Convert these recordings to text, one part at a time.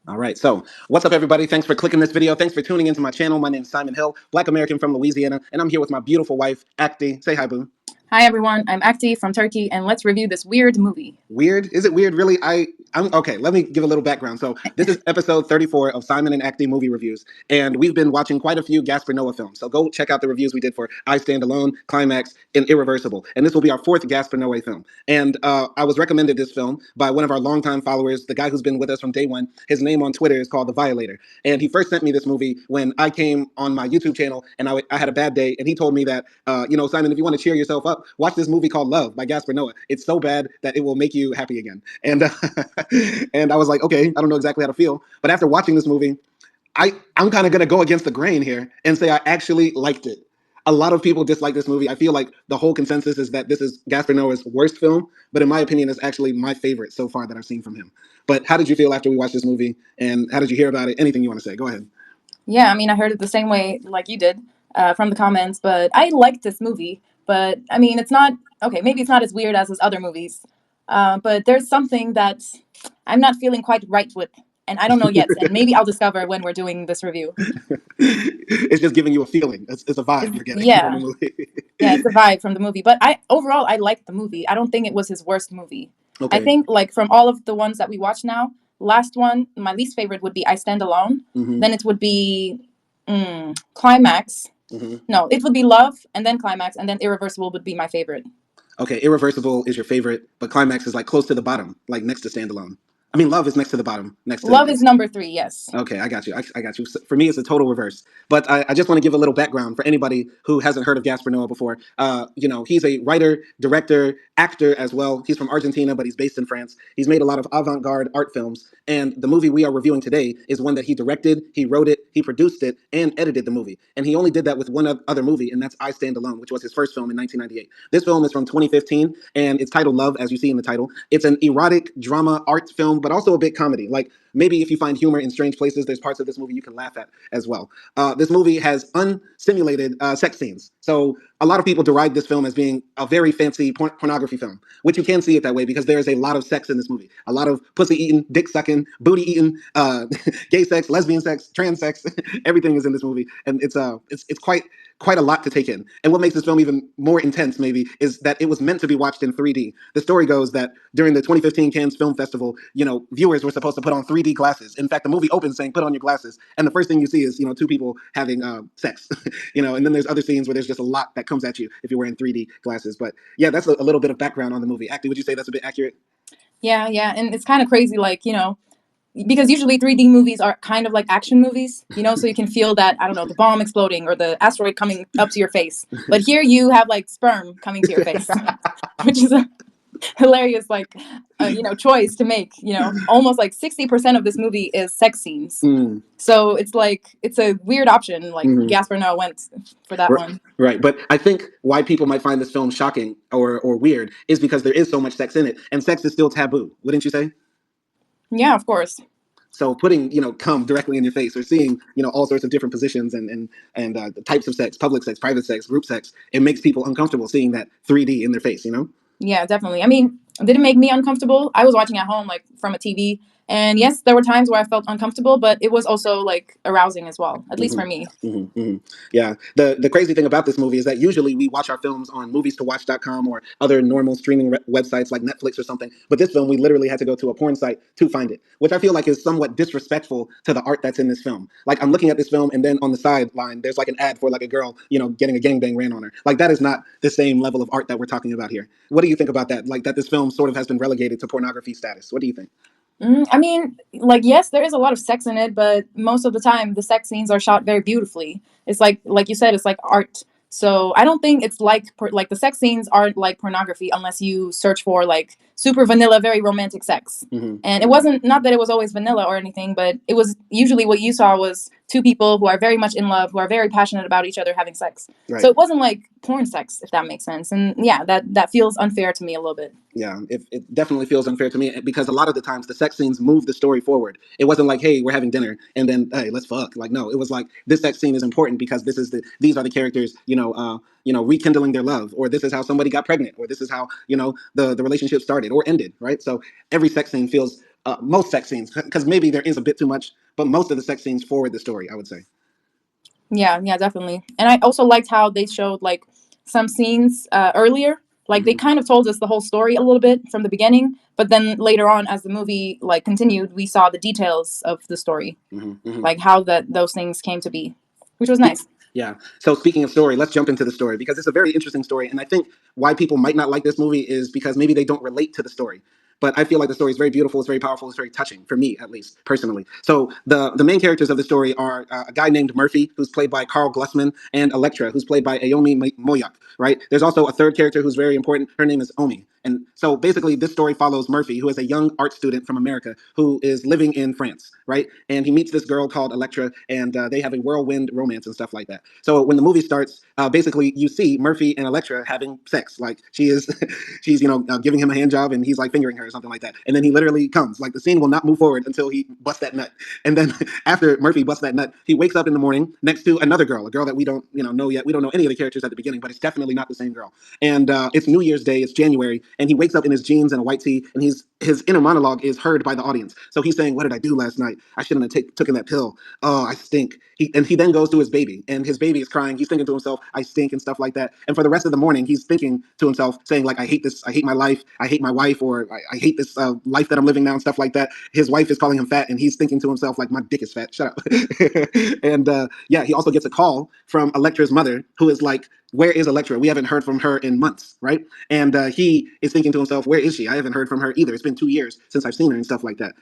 All right. So, what's up, everybody? Thanks for clicking this video. Thanks for tuning into my channel. My name is Simon Hill, Black American from Louisiana, and I'm here with my beautiful wife, AKDI. Say hi, boo. Hi everyone, I'm AKDI from Turkey, and let's review this weird movie. Weird? Is it weird? Really? I'm okay. Let me give a little background. So this is episode 34 of Simon and AKDI movie reviews, and we've been watching quite a few Gasper Noé films. So go check out the reviews we did for I Stand Alone, Climax, and Irreversible. And this will be our fourth Gasper Noé film. And I was recommended this film by one of our longtime followers, the guy who's been with us from day one. His name on Twitter is called The Violator, and he first sent me this movie when I came on my YouTube channel, and I had a bad day, and he told me that Simon, if you want to cheer yourself up, watch this movie called Love by Gasper Noé. It's so bad that it will make you happy again. And and I was like, okay, I don't know exactly how to feel. But after watching this movie, I'm kind of going to go against the grain here and say I actually liked it. A lot of people dislike this movie. I feel like the whole consensus is that this is Gasper Noé's worst film, but in my opinion, it's actually my favorite so far that I've seen from him. But how did you feel after we watched this movie, and how did you hear about it? Anything you want to say? Go ahead. Yeah, I mean, I heard it the same way like you did from the comments, but I liked this movie. But I mean, it's not okay. Maybe it's not as weird as his other movies, but there's something that I'm not feeling quite right with, and I don't know yet. And maybe I'll discover when we're doing this review. It's just giving you a feeling. It's a vibe you're getting from the Yeah, movie. yeah, it's a vibe from the movie. But I liked the movie. I don't think it was his worst movie. I Okay. think like from all of the ones that we watch now, last one, my least favorite would be I Stand Alone. Hmm. Then it would be Climax. Hmm. No, it would be Love, and then Climax, and then Irreversible would be my favorite. Okay, Irreversible is your favorite, but Climax is like close to the bottom, like next to Standalone. I mean, Love is next to the bottom, next to. Love is number 3, yes. Okay, I got you. I got you. For me, it's a total reverse. But I just want to give a little background for anybody who hasn't heard of Gasper Noé before. He's a writer, director, actor as well. He's from Argentina, but he's based in France. He's made a lot of avant-garde art films, and the movie we are reviewing today is one that he directed, he wrote it, he produced it, and edited the movie. And he only did that with one other movie, and that's I Stand Alone, which was his first film in 1998. This film is from 2015, and it's titled Love, as you see in the title. It's an erotic drama art film, but also a bit comedy. Like maybe if you find humor in strange places, there's parts of this movie you can laugh at as well. This movie has unsimulated sex scenes. So a lot of people deride this film as being a very fancy pornography film, which you can see it that way because there is a lot of sex in this movie. A lot of pussy eating, dick sucking, booty eating, gay sex, lesbian sex, trans sex. Everything is in this movie, and it's quite a lot to take in. And what makes this film even more intense, maybe, is that it was meant to be watched in 3D. The story goes that during the 2015 Cannes Film Festival, viewers were supposed to put on 3D glasses. In fact, the movie opens saying, "Put on your glasses," and the first thing you see is, two people having sex. And then there's other scenes where there's just a lot that comes at you if you're wearing 3D glasses. But yeah, that's a little bit of background on the movie. Actually, would you say that's a bit accurate? Yeah, and it's kind of crazy, like, because usually 3D movies are kind of like action movies, so you can feel that, I don't know, the bomb exploding or the asteroid coming up to your face. But here you have like sperm coming to your face, which is a hilarious choice to make. Almost like 60% of this movie is sex scenes. Mm. So it's like it's a weird option. Like Gasper Noé went for that one. Right, but I think why people might find this film shocking or weird is because there is so much sex in it, and sex is still taboo. Wouldn't you say? Yeah, of course. So putting cum directly in your face, or seeing all sorts of different positions and the types of sex, public sex, private sex, group sex, it makes people uncomfortable seeing that 3D in their face. Yeah, definitely. I mean, did it make me uncomfortable? I was watching at home, like from a TV. And yes, there were times where I felt uncomfortable, but it was also like arousing as well, at least for me. Yeah. The crazy thing about this movie is that usually we watch our films on movies2watch.com or other normal streaming websites like Netflix or something. But this film, we literally had to go to a porn site to find it, which I feel like is somewhat disrespectful to the art that's in this film. Like, I'm looking at this film, and then on the sideline, there's like an ad for like a girl, getting a gangbang ran on her. Like, that is not the same level of art that we're talking about here. What do you think about that? Like, that this film sort of has been relegated to pornography status. What do you think? I mean, like, yes, there is a lot of sex in it, but most of the time the sex scenes are shot very beautifully. It's like you said, it's like art. So I don't think it's like the sex scenes aren't like pornography unless you search for like super vanilla, very romantic sex. And it wasn't, not that it was always vanilla or anything, but it was usually what you saw was two people who are very much in love, who are very passionate about each other having sex. Right. So it wasn't like porn sex, if that makes sense. And yeah, that feels unfair to me a little bit. Yeah, it definitely feels unfair to me because a lot of the times the sex scenes move the story forward. It wasn't like, hey, we're having dinner and then, hey, let's fuck. Like, no, it was like, this sex scene is important because these are the characters, rekindling their love, or this is how somebody got pregnant, or this is how the relationship started or ended, right? So every sex scene feels most sex scenes, because maybe there is a bit too much, but most of the sex scenes forward the story, I would say. Yeah, yeah, definitely. And I also liked how they showed like some scenes earlier. Like they Mm-hmm. kind of told us the whole story a little bit from the beginning, but then later on, as the movie like continued, we saw the details of the story, Mm-hmm. Mm-hmm. like how that those things came to be, which was nice. Yeah. So speaking of story, let's jump into the story because it's a very interesting story, and I think why people might not like this movie is because maybe they don't relate to the story. But I feel like the story is very beautiful, it's very powerful, it's very touching for me at least personally. So the main characters of the story are a guy named Murphy, who's played by Carl Glussman, and Electra, who's played by Aomi Moyak. Right. There's also a third character who's very important. Her name is Omi. And so basically, this story follows Murphy, who is a young art student from America who is living in France, right? And he meets this girl called Electra, and they have a whirlwind romance and stuff like that. So when the movie starts, basically you see Murphy and Electra having sex. Like she is, she's giving him a hand job, and he's like fingering her or something like that. And then he literally comes. Like the scene will not move forward until he busts that nut. And then after Murphy busts that nut, he wakes up in the morning next to another girl, a girl that we don't know yet. We don't know any of the characters at the beginning, but it's definitely not the same girl. And it's New Year's Day. It's January, and he wakes up in his jeans and a white tee, and his inner monologue is heard by the audience. So he's saying, "What did I do last night? I shouldn't have taken that pill. Oh, I stink." He then goes to his baby, and his baby is crying. He's thinking to himself, "I stink," and stuff like that. And for the rest of the morning, he's thinking to himself, saying like, "I hate this. I hate my life. I hate my wife, or I hate this life that I'm living now," and stuff like that. His wife is calling him fat, and he's thinking to himself like, "My dick is fat. Shut up." And yeah, he also gets a call from Electra's mother, who is like, "Where is Electra? We haven't heard from her in months, right?" And he is thinking to himself, "Where is she? I haven't heard from her either. It's been 2 years since I've seen her," and stuff like that.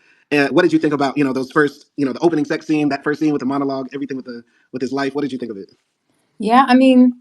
What did you think about those first the opening sex scene, that first scene with the monologue, everything with his life? What did you think of it? Yeah, I mean,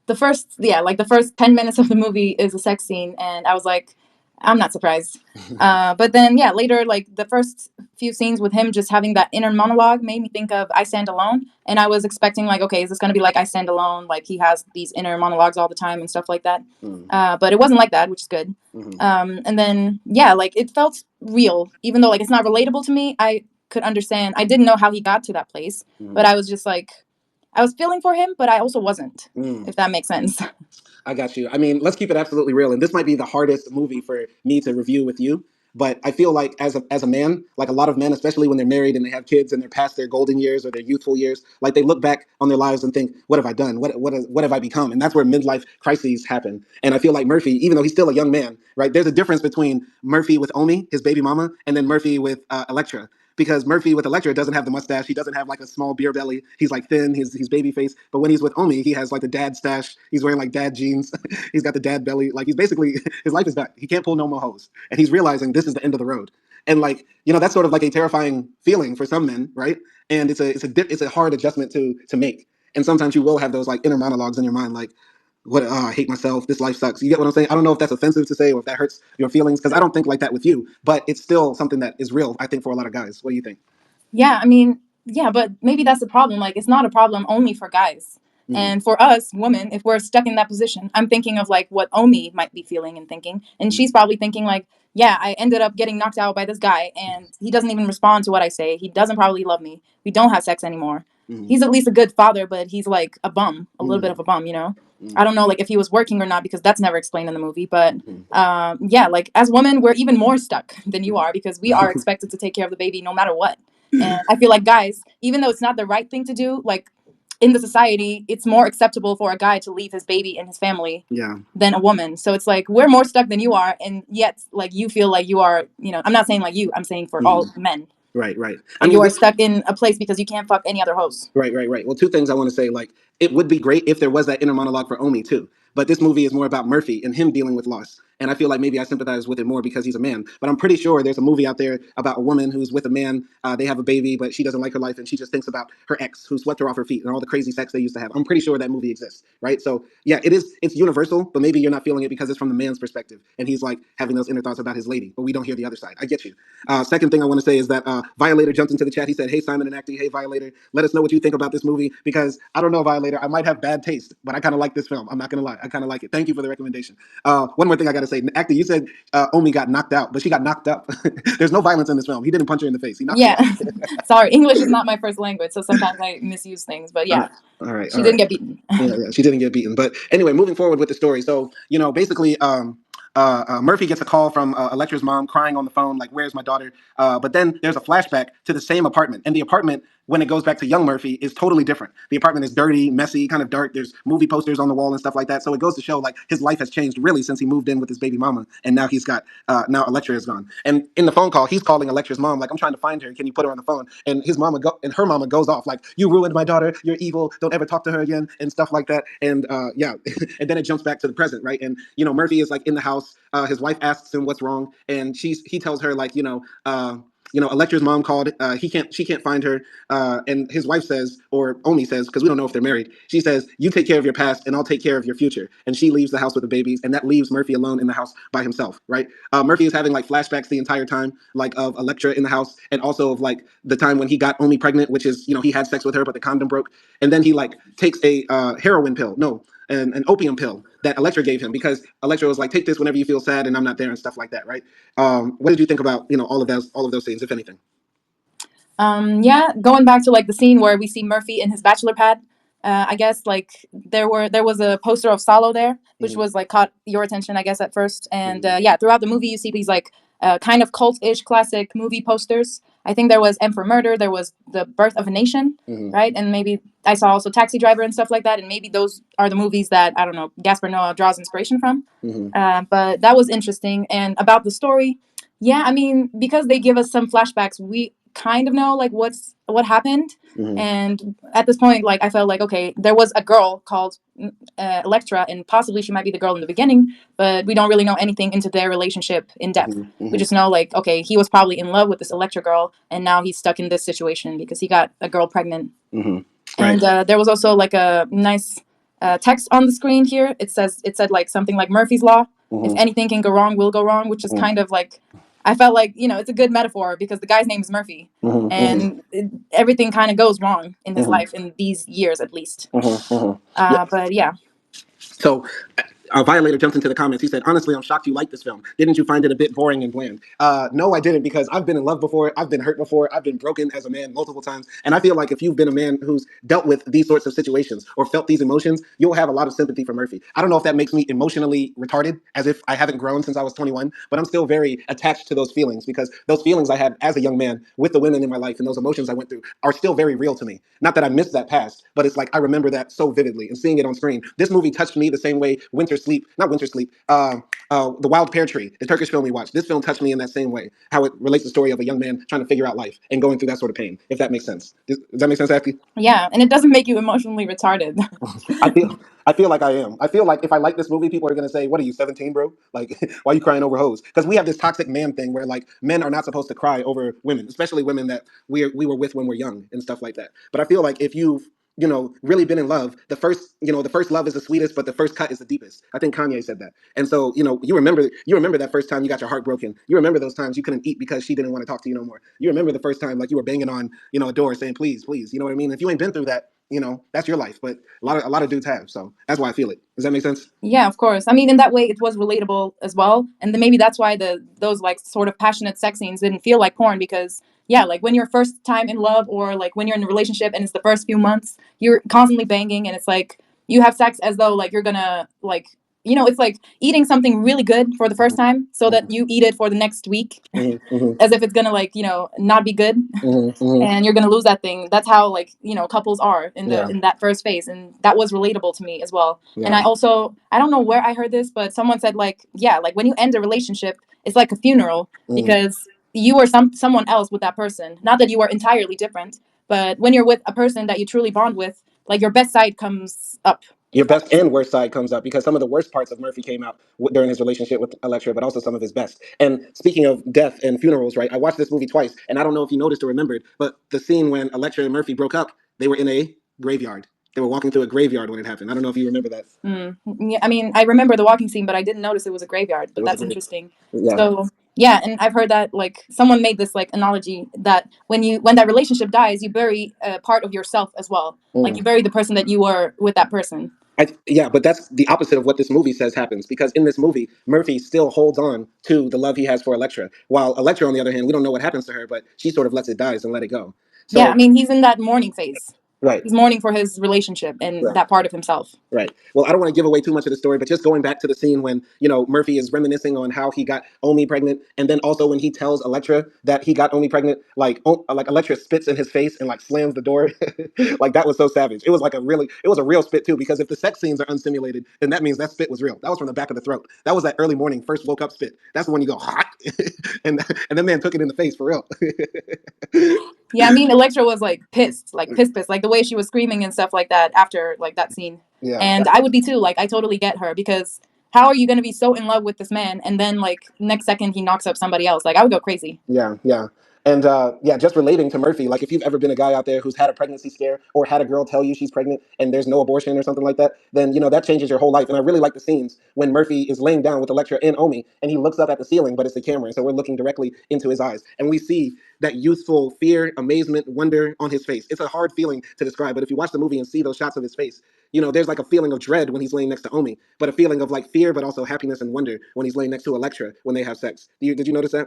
like the first 10 minutes of the movie is a sex scene, and I was like, I'm not surprised. But then yeah, later like the first few scenes with him just having that inner monologue made me think of I Stand Alone, and I was expecting like, okay, is this gonna be like I Stand Alone, like he has these inner monologues all the time and stuff like that. Mm, But it wasn't like that, which is good. mhm, And then yeah, like it felt real, even though like it's not relatable to me. I could understand. I didn't know how he got to that place, but mhm, I was just like I was feeling for him, but I also wasn't, mm. if that makes sense. I got you. I mean, let's keep it absolutely real. And this might be the hardest movie for me to review with you. But I feel like as a man, like a lot of men, especially when they're married and they have kids and they're past their golden years or their youthful years, like they look back on their lives and think, "What have I done? What have I become?" And that's where midlife crises happen. And I feel like Murphy, even though he's still a young man, right? There's a difference between Murphy with Omi, his baby mama, and then Murphy with Electra, because Murphy with Electra doesn't have the mustache. He doesn't have like a small beer belly. He's like thin. He's baby face. But when he's with Omi, he has like the dad stash. He's wearing like dad jeans. He's got the dad belly. Like he's basically his life is done. He can't pull no more hoes, and he's realizing this is the end of the road. And like that's sort of like a terrifying feeling for some men, right? And it's a hard adjustment to make. And sometimes you will have those like inner monologues in your mind, like, "What? Oh, I hate myself. This life sucks." You get what I'm saying? I don't know if that's offensive to say or if that hurts your feelings, because I don't think like that with you. But it's still something that is real, I think, for a lot of guys. What do you think? Yeah, I mean, yeah, but maybe that's the problem. Like, it's not a problem only for guys. Mm-hmm. And for us, women, if we're stuck in that position, I'm thinking of like what Omi might be feeling and thinking. And she's probably thinking, like, yeah, I ended up getting knocked out by this guy and he doesn't even respond to what I say. He doesn't probably love me. We don't have sex anymore. Mm-hmm. He's at least a good father, but he's like a bum, a little bit of a bum, you know? I don't know, like, if he was working or not, because that's never explained in the movie. But yeah, like, as women, we're even more stuck than you are because we are expected to take care of the baby no matter what. And I feel like guys, even though it's not the right thing to do, like in the society, it's more acceptable for a guy to leave his baby and his family Yeah. than a woman. So it's like we're more stuck than you are, and yet like you feel like you are, I'm not saying like you, I'm saying for all Mm-hmm. men. Right. Right. I Like mean, you are this. stuck in a place because you can't fuck any other host. Right, right, right. Well, two things I want to say. Like, it would be great if there was that inner monologue for Omi too. But this movie is more about Murphy and him dealing with loss. And I feel like maybe I sympathize with it more because he's a man. But I'm pretty sure there's a movie out there about a woman who's with a man. They have a baby, but she doesn't like her life, and she just thinks about her ex who swept her off her feet and all the crazy sex they used to have. I'm pretty sure that movie exists, right? So yeah, it is. It's universal, but maybe you're not feeling it because it's from the man's perspective, and he's like having those inner thoughts about his lady. But we don't hear the other side. I get you. Second thing I want to say is that Violator jumped into the chat. He said, "Hey Simon and AKDI, hey Violator, let us know what you think about this movie because I don't know, Violator, I might have bad taste, but I kind of like this film. I'm not gonna lie, I kind of like it. Thank you for the recommendation." One more thing I gotta say, AKDI, you said Omi got knocked out, but she got knocked up. There's no violence in this film. He didn't punch her in the face. He knocked her Yeah. out. Sorry, English is not my first language, so sometimes I misuse things. But Uh, yeah, all right, she all didn't right. get beaten. Yeah, yeah, she didn't get beaten. But anyway, moving forward with the story. So, basically, Murphy gets a call from Electra's mom crying on the phone, like, "Where's my daughter?" But then there's a flashback to the same apartment, and the apartment, when it goes back to young Murphy, is totally different. The apartment is dirty, messy, kind of dark. There's movie posters on the wall and stuff like that. So it goes to show like his life has changed really since he moved in with his baby mama, and now he's got now Electra is gone. And in the phone call, he's calling Electra's mom like, "I'm trying to find her. Can you put her on the phone?" And her mama goes off like, "You ruined my daughter. You're evil. Don't ever talk to her again," and stuff like that. And yeah, and then it jumps back to the present, right? And Murphy is like in the house. His wife asks him what's wrong, and he tells her like, Electra's mom called. She can't find her. And his wife says, or Omi says, because we don't know if they're married. She says, "You take care of your past, and I'll take care of your future." And she leaves the house with the babies, and that leaves Murphy alone in the house by himself. Right? Murphy is having like flashbacks the entire time, like of Electra in the house, and also of like the time when he got Omi pregnant, which is he had sex with her, but the condom broke, and then he like takes a heroin pill. No, an opium pill that Electra gave him because Electra was like, "Take this whenever you feel sad and I'm not there," and stuff like that, right? What did you think about all of those things, if anything? Yeah, going back to like the scene where we see Murphy in his bachelor pad. I guess like there was a poster of Salo there, which was like caught your attention, I guess, at first. And yeah, throughout the movie, you see these like kind of cult-ish classic movie posters. I think there was M for Murder, there was The Birth of a Nation, right? And maybe I saw also Taxi Driver and stuff like that. And maybe those are the movies that I don't know Gasper Noé draws inspiration from. But that was interesting. And about the story, yeah, I mean, because they give us some flashbacks, we kind of know like what happened. And at this point, like I felt like okay, there was a girl called Electra, and possibly she might be the girl in the beginning, but we don't really know anything into their relationship in depth. We just know like okay, he was probably in love with this Electra girl, and now he's stuck in this situation because he got a girl pregnant. Right. And there was also like a nice text on the screen here. It said like something like Murphy's Law. If anything can go wrong, will go wrong, which is kind of like I felt like it's a good metaphor because the guy's name is Murphy, and everything kind of goes wrong in his life in these years at least. But yeah. So a violator jumps into the comments. He said, "Honestly, I'm shocked you like this film. Didn't you find it a bit boring and bland?" No, I didn't, because I've been in love before. I've been hurt before. I've been broken as a man multiple times. And I feel like if you've been a man who's dealt with these sorts of situations or felt these emotions, you'll have a lot of sympathy for Murphy. I don't know if that makes me emotionally retarded, as if I haven't grown since I was 21, but I'm still very attached to those feelings because those feelings I had as a young man with the women in my life and those emotions I went through are still very real to me. Not that I missed that past, but it's like I remember that so vividly, and seeing it on screen. This movie touched me the same way not Winter Sleep, The Wild Pear Tree, the Turkish film we watched. This film touched me in that same way, how it relates the story of a young man trying to figure out life and going through that sort of pain, if that makes sense. Does that make sense, Afki? Yeah, and it doesn't make you emotionally retarded. I feel I feel like I am. I feel like if I like this movie, people are gonna say, "What are you, 17, bro? Like, why are you crying over hoes?" Because we have this toxic man thing where like men are not supposed to cry over women, especially women that we were with when we're young and stuff like that. But I feel like if you've really been in love, the first love is the sweetest, but the first cut is the deepest. I think Kanye said that. And so, you remember that first time you got your heart broken. You remember those times you couldn't eat because she didn't want to talk to you no more. You remember the first time like you were banging on, a door saying, "Please, please," you know what I mean? If you ain't been through that, that's your life. But a lot of dudes have. So that's why I feel it. Does that make sense? Yeah, of course. I mean, in that way, it was relatable as well, and then maybe that's why those like sort of passionate sex scenes didn't feel like porn because yeah, like when you're first time in love or like when you're in a relationship and it's the first few months, you're constantly banging and it's like you have sex as though like you're gonna like it's like eating something really good for the first time so that you eat it for the next week as if it's gonna like not be good and you're gonna lose that thing. That's how like couples are in the Yeah. in that first phase, and that was relatable to me as well. And Yeah. I don't know where I heard this, but someone said like yeah, like when you end a relationship, it's like a funeral because you were someone else with that person. Not that you are entirely different, but when you're with a person that you truly bond with, like your best side comes up. Your best and worst side comes up because some of the worst parts of Murphy came out during his relationship with Electra, but also some of his best. And speaking of death and funerals, right? I watched this movie twice, and I don't know if you noticed or remembered, but the scene when Electra and Murphy broke up, they were in a graveyard. They were walking through a graveyard when it happened. I don't know if you remember that. Yeah, I mean, I remember the walking scene, but I didn't notice it was a graveyard. It But was a that's great. interesting. Yeah. So yeah, and I've heard that like someone made this like analogy that when that relationship dies, you bury a part of yourself as well. Like you bury the person that you were with that person. Yeah, but that's the opposite of what this movie says happens because in this movie, Murphy still holds on to the love he has for Electra, while Electra, on the other hand, we don't know what happens to her, but she sort of lets it die and let it go. Yeah, I So mean, he's in that mourning phase. Right. He's mourning for his relationship and Right. that part of himself. Right. Well, I don't want to give away too much of the story, but just going back to the scene when, Murphy is reminiscing on how he got Omi pregnant, and then also when he tells Elektra that he got Omi pregnant, like Elektra spits in his face and like slams the door. Like that was so savage. It was it was a real spit too, because if the sex scenes are unsimulated, then that means that spit was real. That was from the back of the throat. That was that early morning first woke up spit. That's the one you go hot, and that man took it in the face for real. Yeah, I mean, Electra was like pissed, pissed, like the way she was screaming and stuff like that after like that scene. Yeah. And I would be too. Like, I totally get her because how are you going to be so in love with this man and then like next second he knocks up somebody else? Like, I would go crazy. Yeah, yeah. And yeah, just relating to Murphy, like if you've ever been a guy out there who's had a pregnancy scare or had a girl tell you she's pregnant and there's no abortion or something like that, then that changes your whole life. And I really like the scenes when Murphy is laying down with Elektra and Omi and he looks up at the ceiling, but it's the camera, and so we're looking directly into his eyes, and we see that youthful fear, amazement, wonder on his face. It's a hard feeling to describe, but if you watch the movie and see those shots of his face, there's like a feeling of dread when he's laying next to Omi, but a feeling of like fear, but also happiness and wonder when he's laying next to Elektra when they have sex. Did you notice that?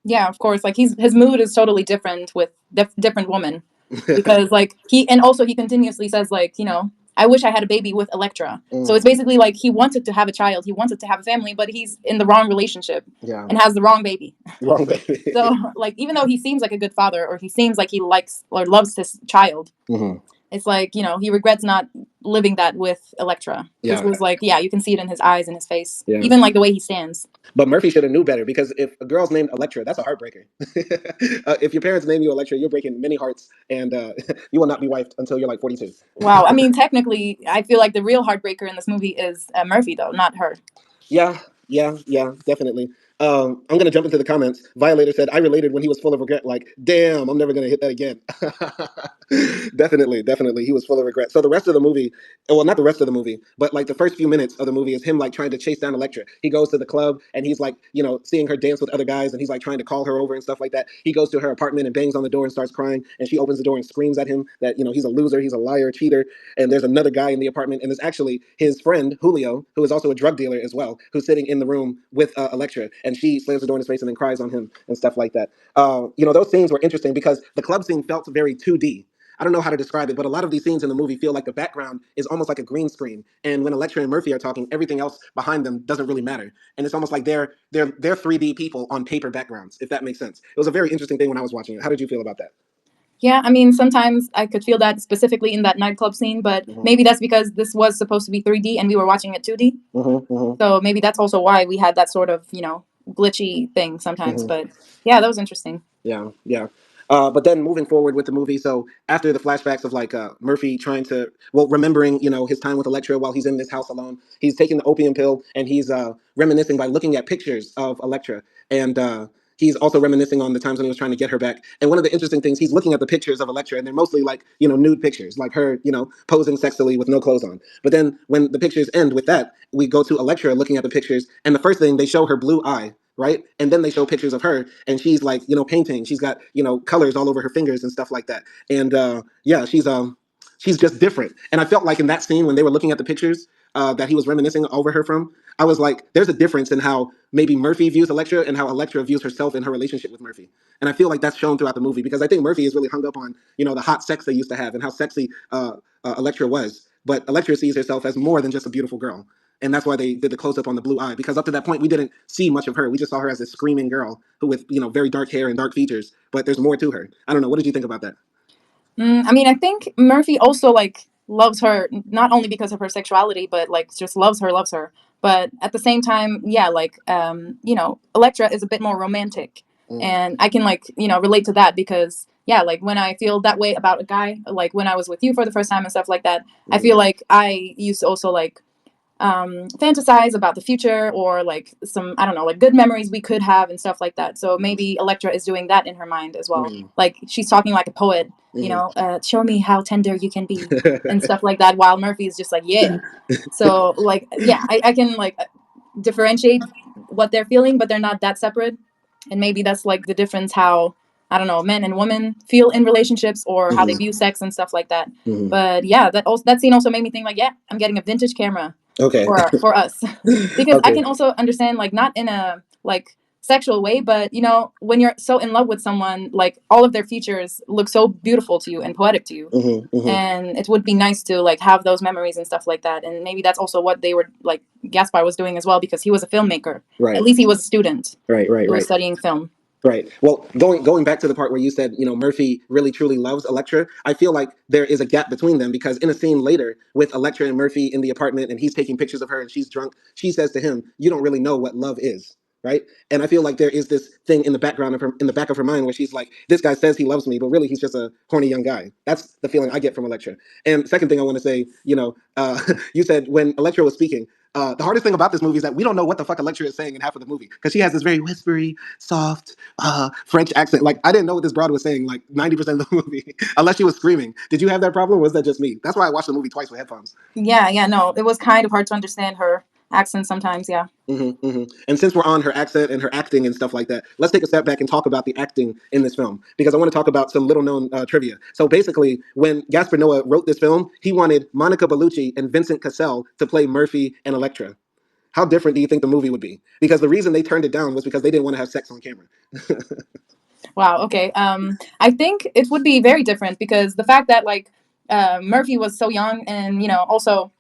Yeah, of course. Like his mood is totally different with different women because like and also he continuously says like, I wish I had a baby with Electra. So Mm, it's basically like he wanted to have a child, he wanted to have a family, but he's in the wrong relationship yeah. and has the wrong baby. Wrong baby. So like even though he seems like a good father or he seems like he likes or loves his child, Hmm. it's like, he regrets not living that with Electra. It Yeah. was like, yeah, you can see it in his eyes and his face, Yeah. even like the way he stands. But Murphy should have knew better, because if a girl's named Electra, that's a heartbreaker. If your parents name you Electra, you're breaking many hearts, and you will not be wifed until you're like 42. Wow. I mean, technically, I feel like the real heartbreaker in this movie is Murphy, though, not her. Yeah, yeah, yeah, definitely. I'm gonna jump into the comments. Violator said, "I related when he was full of regret. Like, damn, I'm never gonna hit that again." Definitely, definitely, he was full of regret. So the rest of the movie, well, not the rest of the movie, but like the first few minutes of the movie is him like trying to chase down Electra. He goes to the club and he's like, seeing her dance with other guys, and he's like trying to call her over and stuff like that. He goes to her apartment and bangs on the door and starts crying, and she opens the door and screams at him that he's a loser, he's a liar, cheater, and there's another guy in the apartment, and there's actually his friend Julio, who is also a drug dealer as well, who's sitting in the room with Electra, and she slams the door in his face and then cries on him and stuff like that. Those scenes were interesting because the club scene felt very 2D. I don't know how to describe it, but a lot of these scenes in the movie feel like the background is almost like a green screen, and when Electra and Murphy are talking, everything else behind them doesn't really matter, and it's almost like they're 3D people on paper backgrounds, if that makes sense. It was a very interesting thing when I was watching it. How did you feel about that? Yeah, I mean, sometimes I could feel that specifically in that nightclub scene, but Mm-hmm. maybe that's because this was supposed to be 3D and we were watching it 2D. Mm-hmm. Mm-hmm. So maybe that's also why we had that sort of, glitchy thing sometimes. Mm-hmm. But yeah, that was interesting. Yeah, yeah. But then moving forward with the movie, so after the flashbacks of like Murphy trying to, well, remembering his time with Electra while he's in this house alone, he's taking the opium pill and he's reminiscing by looking at pictures of Electra, and he's also reminiscing on the times when he was trying to get her back. And one of the interesting things, he's looking at the pictures of Electra, and they're mostly like nude pictures, like her posing sexily with no clothes on. But then when the pictures end with that, we go to Electra looking at the pictures, and the first thing they show her blue eye, right? And then they show pictures of her, and she's like, painting. She's got, colors all over her fingers and stuff like that. And yeah, she's just different. And I felt like in that scene when they were looking at the pictures that he was reminiscing over her from, I was like, there's a difference in how maybe Murphy views Electra and how Electra views herself in her relationship with Murphy. And I feel like that's shown throughout the movie, because I think Murphy is really hung up on, the hot sex they used to have and how sexy Electra was. But Electra sees herself as more than just a beautiful girl, and that's why they did the close up on the blue eye, because up to that point we didn't see much of her. We just saw her as a screaming girl who with very dark hair and dark features, but there's more to her. I don't know, what did you think about that? I mean, I think Murphy also like loves her not only because of her sexuality, but like just loves her. But at the same time, yeah, like Electra is a bit more romantic, Mm, and I can like relate to that because yeah, like when I feel that way about a guy, like when I was with you for the first time and stuff like that, I mm, feel like I used to also like fantasize about the future or like some I don't know like good memories we could have and stuff like that. So maybe Electra is doing that in her mind as well. mm, Like she's talking like a poet, mm. show me how tender you can be and stuff like that. While Murphy is just like yeah. So like yeah, I can like differentiate what they're feeling, but they're not that separate. And maybe that's like the difference how I don't know men and women feel in relationships or how they Mhm, view sex and stuff like that. mhm. But yeah, that scene also made me think like yeah, I'm getting a vintage camera Okay. for us because I Okay. can also understand like not in a like sexual way, but when you're so in love with someone, like all of their features look so beautiful to you and poetic to you. And it would be nice to like have those memories and stuff like that. And maybe that's also what they were like Gaspar was doing as well, because he was a filmmaker. Right. At least he was a student. Right. Right. He was Right. studying film. Right. Well, going back to the part where you said, Murphy really truly loves Electra, I feel like there is a gap between them because in a scene later with Electra and Murphy in the apartment and he's taking pictures of her and she's drunk, she says to him, "You don't really know what love is." Right. And I feel like there is this thing in the background of her, in the back of her mind, where she's like, "This guy says he loves me, but really he's just a horny young guy." That's the feeling I get from Electra. And second thing I want to say, you said when Electra was speaking, the hardest thing about this movie is that we don't know what the fuck Electra is saying in half of the movie because she has this very whispery, soft French accent. Like I didn't know what this broad was saying like 90% of the movie, unless she was screaming. Did you have that problem? Or was that just me? That's why I watched the movie twice with headphones. Yeah, no, it was kind of hard to understand her accent sometimes. Yeah. And since we're on her accent and her acting and stuff like that, let's take a step back and talk about the acting in this film because I want to talk about some little known trivia. So basically, when Gaspar Noé wrote this film, he wanted Monica Bellucci and Vincent Cassel to play Murphy and Electra. How different do you think the movie would be? Because the reason they turned it down was because they didn't want to have sex on camera. Wow. Okay. I think it would be very different because the fact that like Murphy was so young, and also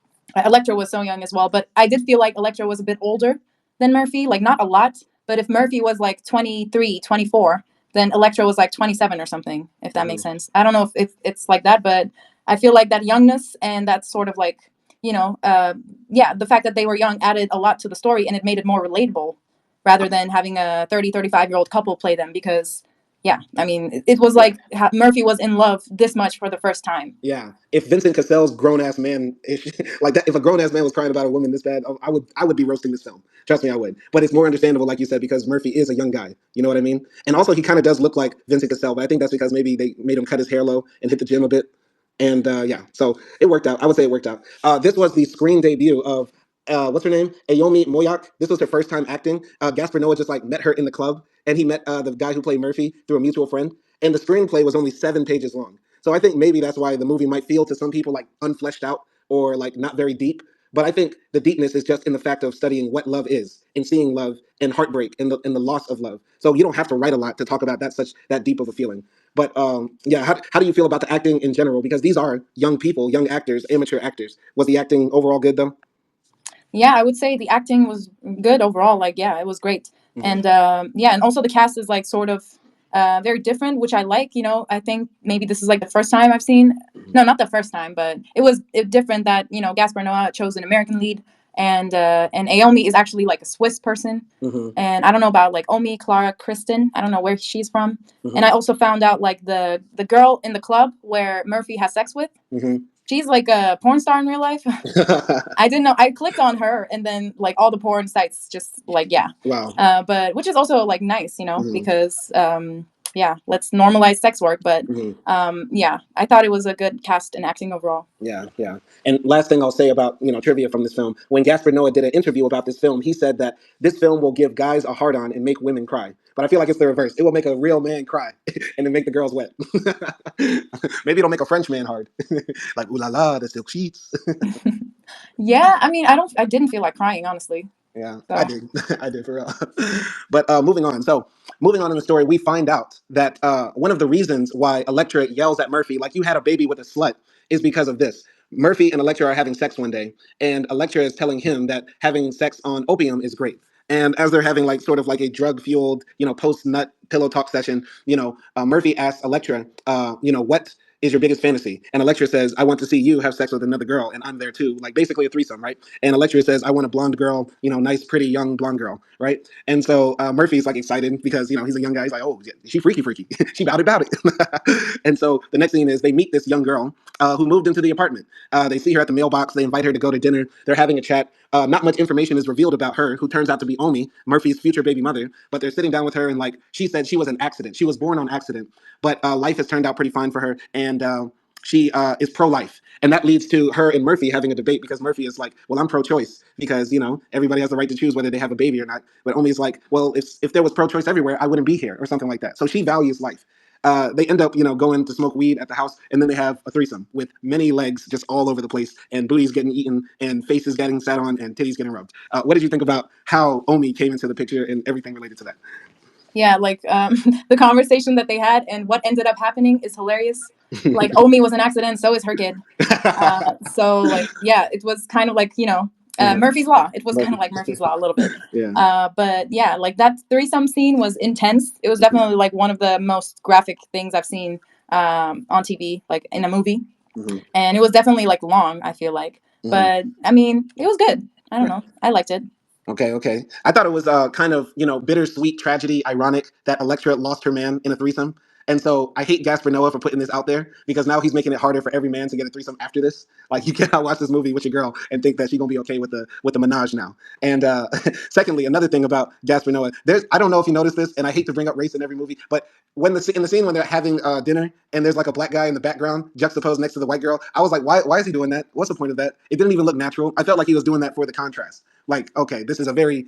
Electra was so young as well. But I did feel like Electra was a bit older than Murphy, like not a lot. But if Murphy was like 23, 24, then Electra was like 27 or something. If that makes sense. I don't know if it's like that, but I feel like that youngness and that sort of like yeah, the fact that they were young added a lot to the story, and it made it more relatable rather than having a 30, 35-year-old couple play them because yeah, I mean, it was like Murphy was in love this much for the first time. Yeah, if Vincent Cassell's grown ass man, like that, if a grown ass man was crying about a woman this bad, I would be roasting this film. Trust me, I would. But it's more understandable, like you said, because Murphy is a young guy. You know what I mean? And also, he kind of does look like Vincent Cassell, but I think that's because maybe they made him cut his hair low and hit the gym a bit. And yeah, so it worked out. I would say it worked out. This was the screen debut of what's her name? Ayomi Moyak. This was her first time acting. Gaspar Noé just like met her in the club, and he met the guy who played Murphy through a mutual friend. And the screenplay was only 7 pages long. So I think maybe that's why the movie might feel to some people like unfleshed out or like not very deep. But I think the deepness is just in the fact of studying what love is and seeing love and heartbreak and the loss of love. So you don't have to write a lot to talk about that deep of a feeling. But yeah, how do you feel about the acting in general? Because these are young people, young actors, amateur actors. Was the acting overall good though? Yeah, I would say the acting was good overall. Like, yeah, it was great. And yeah, and also the cast is like sort of very different, which I like. I think maybe this is like the first time I've seen. No, not the first time, but it was different that Gaspar Noé chose an American lead, and Aomi is actually like a Swiss person. And I don't know about like Omi Clara Kristen. I don't know where she's from. And I also found out like the girl in the club where Murphy has sex with. She's like a porn star in real life. I didn't know. I clicked on her, and then like all the porn sites just like yeah. Wow. But which is also like nice, because yeah, let's normalize sex work. But yeah, I thought it was a good cast and acting overall. Yeah, yeah. And last thing I'll say about trivia from this film: when Gaspar Noé did an interview about this film, he said that this film will give guys a hard on and make women cry. But I feel like it's the reverse. It will make a real man cry and then make the girls wet. Maybe it'll make a French man hard, like ooh la la, the silk sheets. Yeah, I mean, I didn't feel like crying honestly. Yeah, I So did. I did for real. But moving on. So, moving on in the story, we find out that one of the reasons why Electra yells at Murphy, like, you had a baby with a slut, is because of this. Murphy and Electra are having sex one day, and Electra is telling him that having sex on opium is great. And as they're having like sort of like a drug fueled, post nut pillow talk session, Murphy asks Electra, what is your biggest fantasy? And Electra says, I want to see you have sex with another girl, and I'm there too. Like basically a threesome, right? And Electra says, I want a blonde girl, nice, pretty, young blonde girl, right? And so Murphy's like excited because he's a young guy. He's like, oh, yeah, she freaky, freaky. She about it. And so the next scene is they meet this young girl who moved into the apartment. They see her at the mailbox. They invite her to go to dinner. They're having a chat. Not much information is revealed about her, who turns out to be Omi, Murphy's future baby mother. But they're sitting down with her, and like she said, she was an accident. She was born on accident, but life has turned out pretty fine for her, and she is pro-life. And that leads to her and Murphy having a debate because Murphy is like, well, I'm pro-choice because everybody has the right to choose whether they have a baby or not. But Omi's like, well, if there was pro-choice everywhere, I wouldn't be here or something like that. So she values life. They end up, going to smoke weed at the house, and then they have a threesome with many legs just all over the place, and booties getting eaten, and faces getting sat on, and titties getting rubbed. What did you think about how Omi came into the picture and everything related to that? Yeah, like the conversation that they had and what ended up happening is hilarious. Like Omi was an accident, so is her kid. So like yeah, it was kind of like Murphy's Law. It was kind of like Murphy's Law a little bit. Yeah. But yeah, like that threesome scene was intense. It was definitely like one of the most graphic things I've seen on TV, like in a movie. And it was definitely like long, I feel like. But I mean, it was good. I don't know. I liked it. Okay. I thought it was kind of, bittersweet tragedy, ironic that Elektra lost her man in a threesome. And so I hate Gasper Noé for putting this out there because now he's making it harder for every man to get a threesome after this. Like you cannot watch this movie with your girl and think that she's gonna be okay with the menage now. And secondly, another thing about Gasper Noé, I don't know if you noticed this, and I hate to bring up race in every movie, but in the scene when they're having dinner and there's like a black guy in the background juxtaposed next to the white girl, I was like, why is he doing that? What's the point of that? It didn't even look natural. I felt like he was doing that for the contrast. Like, okay, this is a very,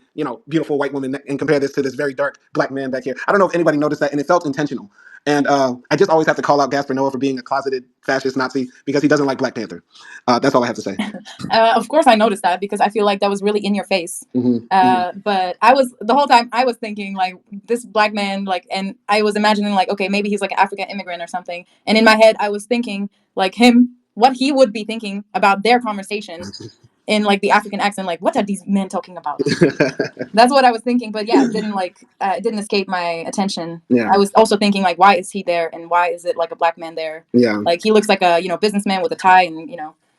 beautiful white woman, and compare this to this very dark black man back here. I don't know if anybody noticed that, and it felt intentional. And I just always have to call out Gasper Noé for being a closeted fascist Nazi because he doesn't like Black Panther. That's all I have to say. Of course, I noticed that because I feel like that was really in your face. But the whole time I was thinking like this black man, like, and I was imagining like, okay, maybe he's like an African immigrant or something. And in my head, I was thinking like what he would be thinking about their conversation in like the African accent, like what are these men talking about? That's what I was thinking. But yeah, it didn't escape my attention. Yeah. I was also thinking like, why is he there, and why is it like a black man there? Yeah. Like he looks like a businessman with a tie and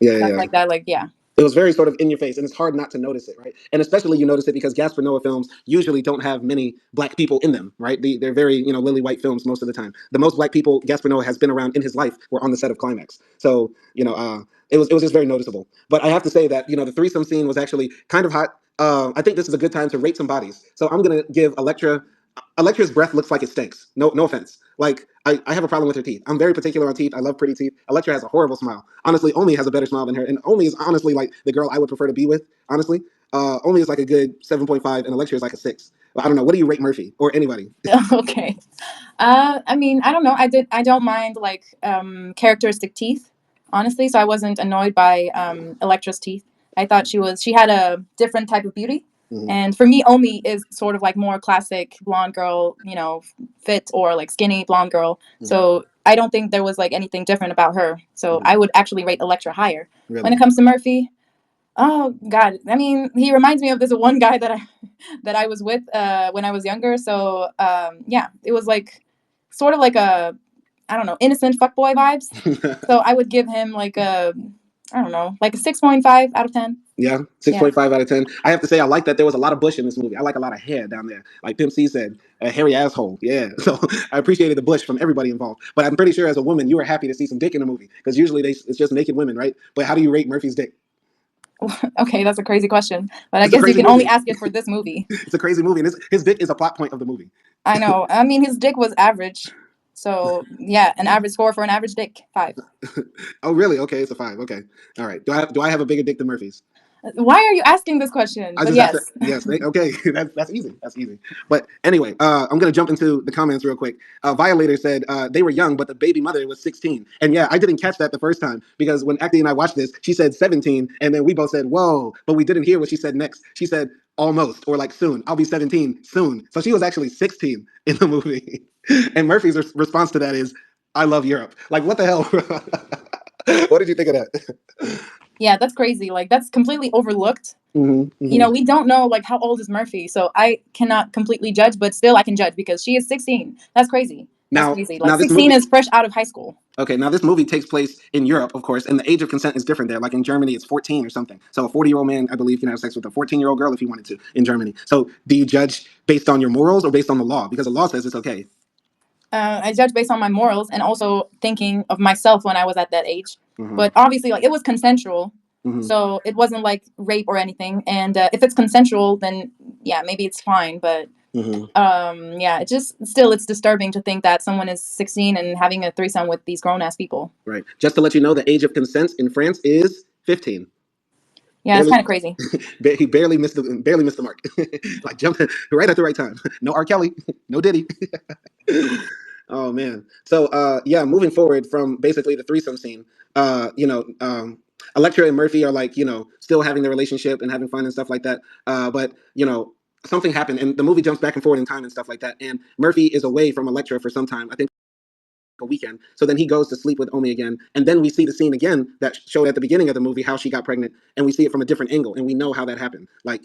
stuff like that. Like yeah. It was very sort of in your face, and it's hard not to notice it, right? And especially you notice it because Gaspar Noé films usually don't have many black people in them, right? They're very, lily white films most of the time. The most black people Gaspar Noé has been around in his life were on the set of Climax. So, it was just very noticeable. But I have to say that, the threesome scene was actually kind of hot. I think this is a good time to rate some bodies. So I'm gonna give Electra's breath looks like it stinks. No offense. Like I have a problem with her teeth. I'm very particular on teeth. I love pretty teeth. Electra has a horrible smile. Honestly, Omi has a better smile than her, and Omi is honestly like the girl I would prefer to be with. Honestly, Omi is like a good 7.5, and Electra is like a 6. But I don't know. What do you rate Murphy or anybody? Okay. I mean, I don't know. I don't mind like characteristic teeth, honestly. So I wasn't annoyed by Electra's teeth. I thought she had a different type of beauty. And for me, Omi is sort of like more classic blonde girl, fit or like skinny blonde girl. So I don't think there was like anything different about her. So I would actually rate Electra higher. Really? When it comes to Murphy, oh God, I mean, he reminds me of this one guy that I was with when I was younger. So yeah, it was like sort of like a I don't know innocent fuckboy vibes. So I would give him like a I don't know like a 6.5 out of 10. Yeah, 6.5 out of 10. I have to say, I like that there was a lot of bush in this movie. I like a lot of hair down there. Like Pimp C said, a hairy asshole. Yeah. So I appreciated the bush from everybody involved. But I'm pretty sure as a woman, you were happy to see some dick in the movie because usually it's just naked women, right? But how do you rate Murphy's dick? Okay, that's a crazy question, but I It's a guess you crazy can movie. only ask it for this movie. It's a crazy movie. And his dick is a plot point of the movie. I know. I mean, his dick was average. So yeah, an average score for an average dick, 5. Oh, really? Okay, it's a 5. Okay. All right. Do I have a bigger dick than Murphy's? Why are you asking this question? I But just have to. yes. Yes. Okay. That's easy. That's easy. But anyway, I'm gonna jump into the comments real quick. Violator said they were young, but the baby mother was 16. And yeah, I didn't catch that the first time because when AKDI and I watched this, she said 17, and then we both said whoa, but we didn't hear what she said next. She said almost or like soon. I'll be 17 soon. So she was actually 16 in the movie. And Murphy's response to that is, "I love Europe." Like what the hell? What did you think of that? Yeah, that's crazy. Like that's completely overlooked. Mm-hmm, mm-hmm. We don't know like how old is Murphy, so I cannot completely judge, but still I can judge because she is 16. That's crazy. That's crazy. Like Now this 16 movie. is fresh out of high school. Okay, now this movie takes place in Europe, of course, and the age of consent is different there. Like in Germany, it's 14 or something. So a 40-year-old man, I believe, can have sex with a 14-year-old girl if he wanted to in Germany. So do you judge based on your morals or based on the law? Because the law says it's okay. I judge based on my morals and also thinking of myself when I was at that age. Mm-hmm. But obviously, like it was consensual, so it wasn't like rape or anything. And if it's consensual, then yeah, maybe it's fine. But yeah, it's disturbing to think that someone is 16 and having a threesome with these grown ass people. Right. Just to let you know, the age of consent in France is 15. Yeah, it's kind of crazy. He barely missed the mark. Like jumped right at the right time. No R. Kelly, no Diddy. Oh man. So yeah, moving forward from basically the threesome scene, Electra and Murphy are like, still having their relationship and having fun and stuff like that. But something happened and the movie jumps back and forward in time and stuff like that. And Murphy is away from Electra for some time. I think a weekend. So then he goes to sleep with Omi again. And then we see the scene again that showed at the beginning of the movie how she got pregnant. And we see it from a different angle. And we know how that happened. Like,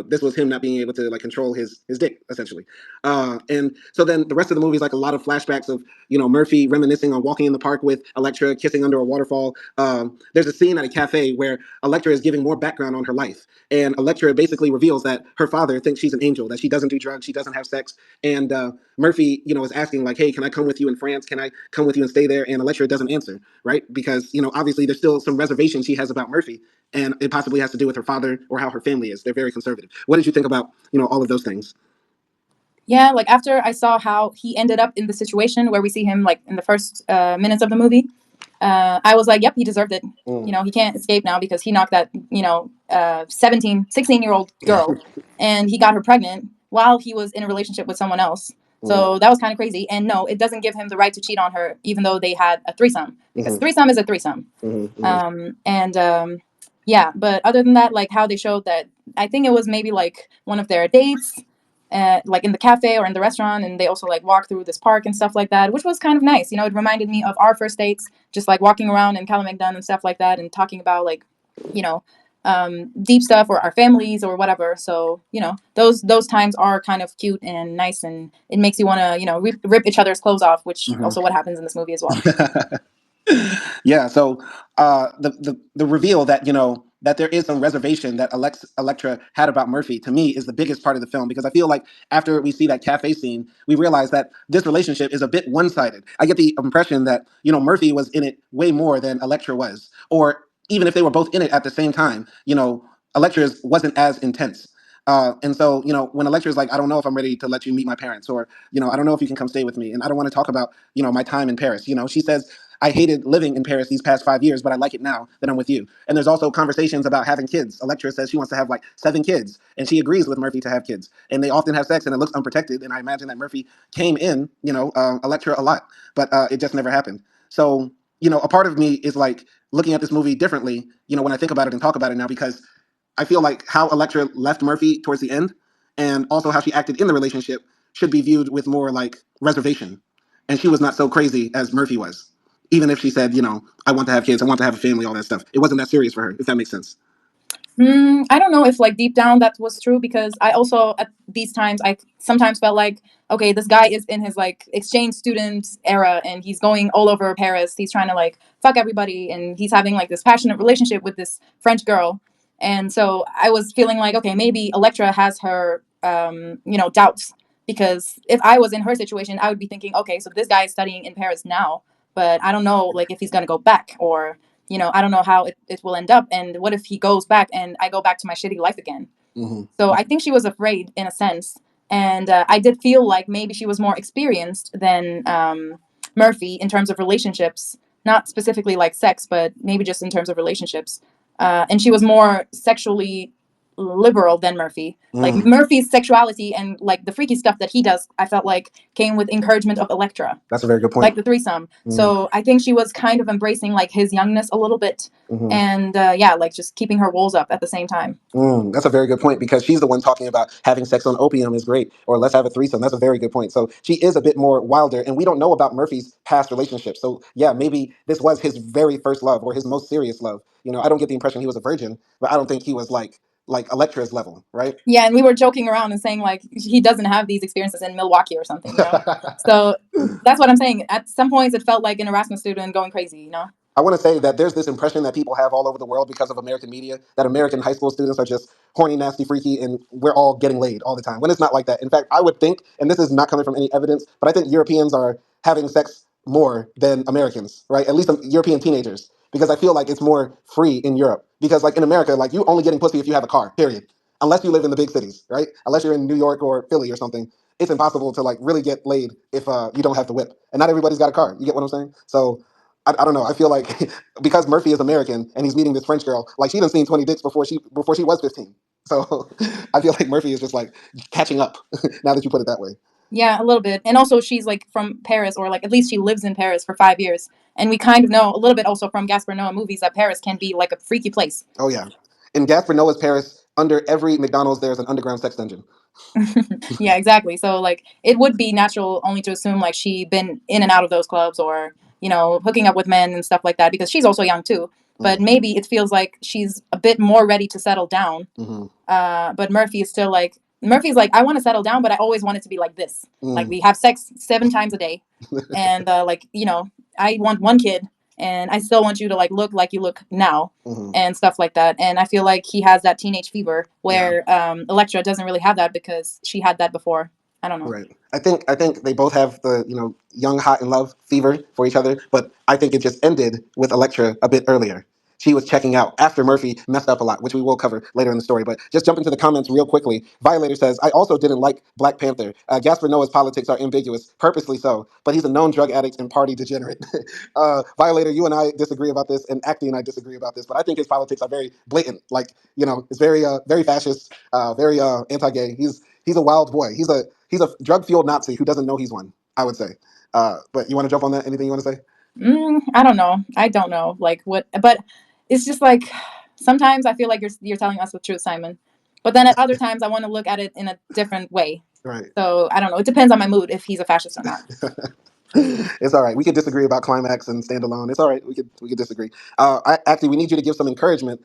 this was him not being able to like control his dick, essentially. And so then the rest of the movie is like a lot of flashbacks of, Murphy reminiscing on walking in the park with Electra, kissing under a waterfall. There's a scene at a cafe where Electra is giving more background on her life. And Electra basically reveals that her father thinks she's an angel, that she doesn't do drugs, she doesn't have sex. And Murphy, is asking like, hey, can I come with you in France? Can I come with you and stay there? And Electra doesn't answer, right? Because, obviously there's still some reservation she has about Murphy. And it possibly has to do with her father or how her family is. They're very conservative. What did you think about, all of those things? Yeah, like after I saw how he ended up in the situation where we see him like in the first minutes of the movie, I was like, yep, he deserved it. He can't escape now because he knocked that 17 16 year old girl and he got her pregnant while he was in a relationship with someone else. So that was kind of crazy. And no, it doesn't give him the right to cheat on her, even though they had a threesome, because threesome is a threesome. Yeah, but other than that, like how they showed that, I think it was maybe like one of their dates, like in the cafe or in the restaurant, and they also like walk through this park and stuff like that, which was kind of nice. It reminded me of our first dates, just like walking around in Calamagdan and stuff like that, and talking about like, you know, deep stuff or our families or whatever. So those times are kind of cute and nice, and it makes you want to rip each other's clothes off, which also what happens in this movie as well. Yeah. So the reveal that that there is some reservation that Electra had about Murphy to me is the biggest part of the film because I feel like after we see that cafe scene, we realize that this relationship is a bit one sided. I get the impression that Murphy was in it way more than Electra was, or even if they were both in it at the same time, Electra's wasn't as intense. And so, when Electra's like, I don't know if I'm ready to let you meet my parents, or, I don't know if you can come stay with me. And I don't want to talk about, my time in Paris. She says, I hated living in Paris these past 5 years, but I like it now that I'm with you. And there's also conversations about having kids. Electra says she wants to have like 7 kids, and she agrees with Murphy to have kids. And they often have sex, and it looks unprotected. And I imagine that Murphy came in, Electra a lot, but it just never happened. So, a part of me is like looking at this movie differently, when I think about it and talk about it now, because I feel like how Electra left Murphy towards the end, and also how she acted in the relationship, should be viewed with more like reservation. And she was not so crazy as Murphy was. Even if she said, I want to have kids, I want to have a family, all that stuff. It wasn't that serious for her, if that makes sense. I don't know if like deep down that was true, because I also at these times I sometimes felt like, okay, this guy is in his like exchange student era and he's going all over Paris. He's trying to like fuck everybody and he's having like this passionate relationship with this French girl. And so I was feeling like, okay, maybe Electra has her doubts, because if I was in her situation, I would be thinking, okay, so this guy is studying in Paris now, but I don't know like if he's gonna go back, or I don't know how it will end up. And what if he goes back and I go back to my shitty life again? So I think she was afraid in a sense. And I did feel like maybe she was more experienced than Murphy in terms of relationships, not specifically like sex, but maybe just in terms of relationships. And she was more sexually liberal than Murphy. Like Murphy's sexuality and like the freaky stuff that he does, I felt like came with encouragement of Electra, That's a very good point. like the threesome. So I think she was kind of embracing like his youngness a little bit, and yeah, like just keeping her walls up at the same time. That's a very good point because she's the one talking about having sex on opium is great, or let's have a threesome. That's a very good point. So she is a bit more wilder, and we don't know about Murphy's past relationships. So yeah, maybe this was his very first love or his most serious love. I don't get the impression he was a virgin, but I don't think he was like Electra's level, right? Yeah, and we were joking around and saying like he doesn't have these experiences in Milwaukee or something. So that's what I'm saying. At some points, it felt like an Erasmus student going crazy. I want to say that there's this impression that people have all over the world because of American media that American high school students are just horny, nasty, freaky, and we're all getting laid all the time. When it's not like that. In fact, I would think, and this is not coming from any evidence, but I think Europeans are having sex more than Americans, right? At least European teenagers, because I feel like it's more free in Europe. Because like in America, like you only getting pussy if you have a car, period. Unless you live in the big cities, right? Unless you're in New York or Philly or something, it's impossible to like really get laid if you don't have the whip. And not everybody's got a car. You get what I'm saying? So I don't know. I feel like because Murphy is American and he's meeting this French girl, like she done seen 20 dicks before she was 15. So I feel like Murphy is just like catching up now that you put it that way. Yeah, a little bit. And also she's like from Paris, or like at least she lives in Paris for 5 years. And we kind of know a little bit also from Gaspar Noé movies that Paris can be like a freaky place. Oh yeah, in Gaspar Noah's Paris, under every McDonald's there's an underground sex dungeon. Yeah, exactly. So like it would be natural only to assume like she been in and out of those clubs, or hooking up with men and stuff like that, because she's also young too. But Mm-hmm. maybe it feels like she's a bit more ready to settle down. Mm-hmm. But Murphy is still like Murphy's like, I want to settle down, but I always want it to be like this. Like Mm. we have sex 7 times a day, and like I want one kid, and I still want you to like look like you look now, Mm-hmm. and stuff like that. And I feel like he has that teenage fever Yeah. where Electra doesn't really have that because she had that before. I don't know. Right. I think they both have the young, hot, in love fever for each other, but I think it just ended with Elektra a bit earlier. She was checking out after Murphy messed up a lot, which we will cover later in the story. But just jump into the comments real quickly. Violator says, I also didn't like Black Panther. Gaspar Noah's politics are ambiguous, purposely so, but he's a known drug addict and party degenerate. Violator, you and I disagree about this, and AKDI and I disagree about this, but I think his politics are very blatant. Like, it's very fascist, very anti-gay. He's a wild boy. He's a drug fueled Nazi who doesn't know he's one, I would say. But you want to jump on that? Anything you want to say? I don't know. I don't know. Like what? But it's just like sometimes I feel like you're telling us the truth, Simon. But then at other times I want to look at it in a different way. Right. So I don't know. It depends on my mood if he's a fascist or not. It's all right. We could disagree about climax and standalone. It's all right. We could disagree. Actually, we need you to give some encouragement.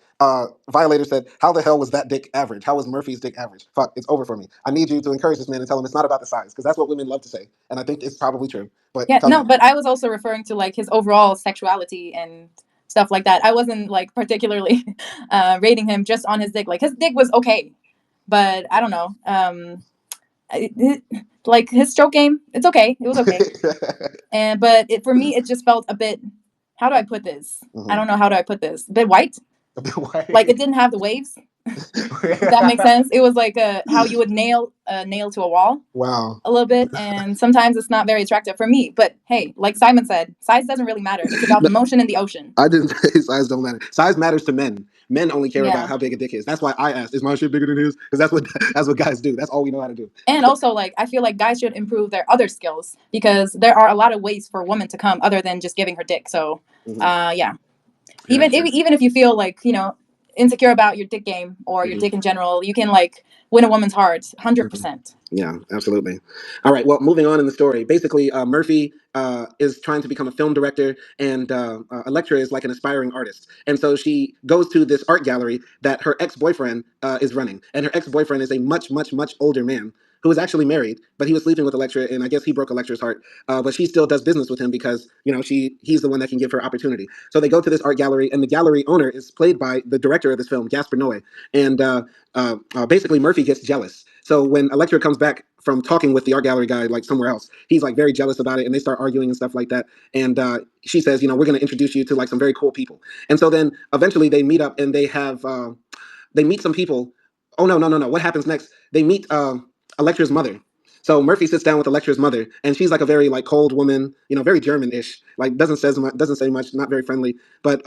Violator said, "How the hell was that dick average? How was Murphy's dick average? Fuck, it's over for me. I need you to encourage this man and tell him it's not about the size, because that's what women love to say, and I think it's probably true. But Yeah, tell no, him." but I was also referring to like his overall sexuality and stuff like that. I wasn't like particularly rating him just on his dick. Like his dick was okay, but I don't know. Like his stroke game, it's okay. It was okay. And but for me, it just felt a bit. How do I put this? I Mhm. don't know how do I put this. A bit white. Like it Why? didn't have the waves. If that makes sense. It was like how you would nail a nail to a wall Wow. a little bit, and sometimes it's not very attractive for me. But hey, like Simon said, size doesn't really matter. It's about No, the motion in the ocean. I didn't say size don't matter. Size matters to men. Men only care about Yeah. how big a dick is. That's why I asked, "Is my shit bigger than his?" Because that's what guys do. That's all we know how to do. And also, like, I feel like guys should improve their other skills because there are a lot of ways for a woman to come other than just giving her dick. So, Hmm. yeah. Yeah, Even if you feel like insecure about your dick game or your sure. dick in general, you can like win a woman's heart, 100%. Yeah, absolutely. All right. Well, moving on in the story. Basically, Murphy is trying to become a film director, and Electra is like an aspiring artist. And so she goes to this art gallery that her ex boyfriend is running. And her ex boyfriend is a much, much, much older man who is actually married, but he was sleeping with Electra, and I guess he broke Electra's heart. But she still does business with him because he's the one that can give her opportunity. So they go to this art gallery, and the gallery owner is played by the director of this film, Gasper Noé. And basically Murphy gets jealous. So when Electra comes back from talking with the art gallery guy like somewhere else, he's like very jealous about it, and they start arguing and stuff like that. And she says, we're going to introduce you to like some very cool people. And so then eventually they meet up and they meet some people. Oh no, no, no, no! What happens next? They meet Electra's mother. So Murphy sits down with Electra's mother, and she's like a very like cold woman, very German-ish. Like doesn't say much, not very friendly. But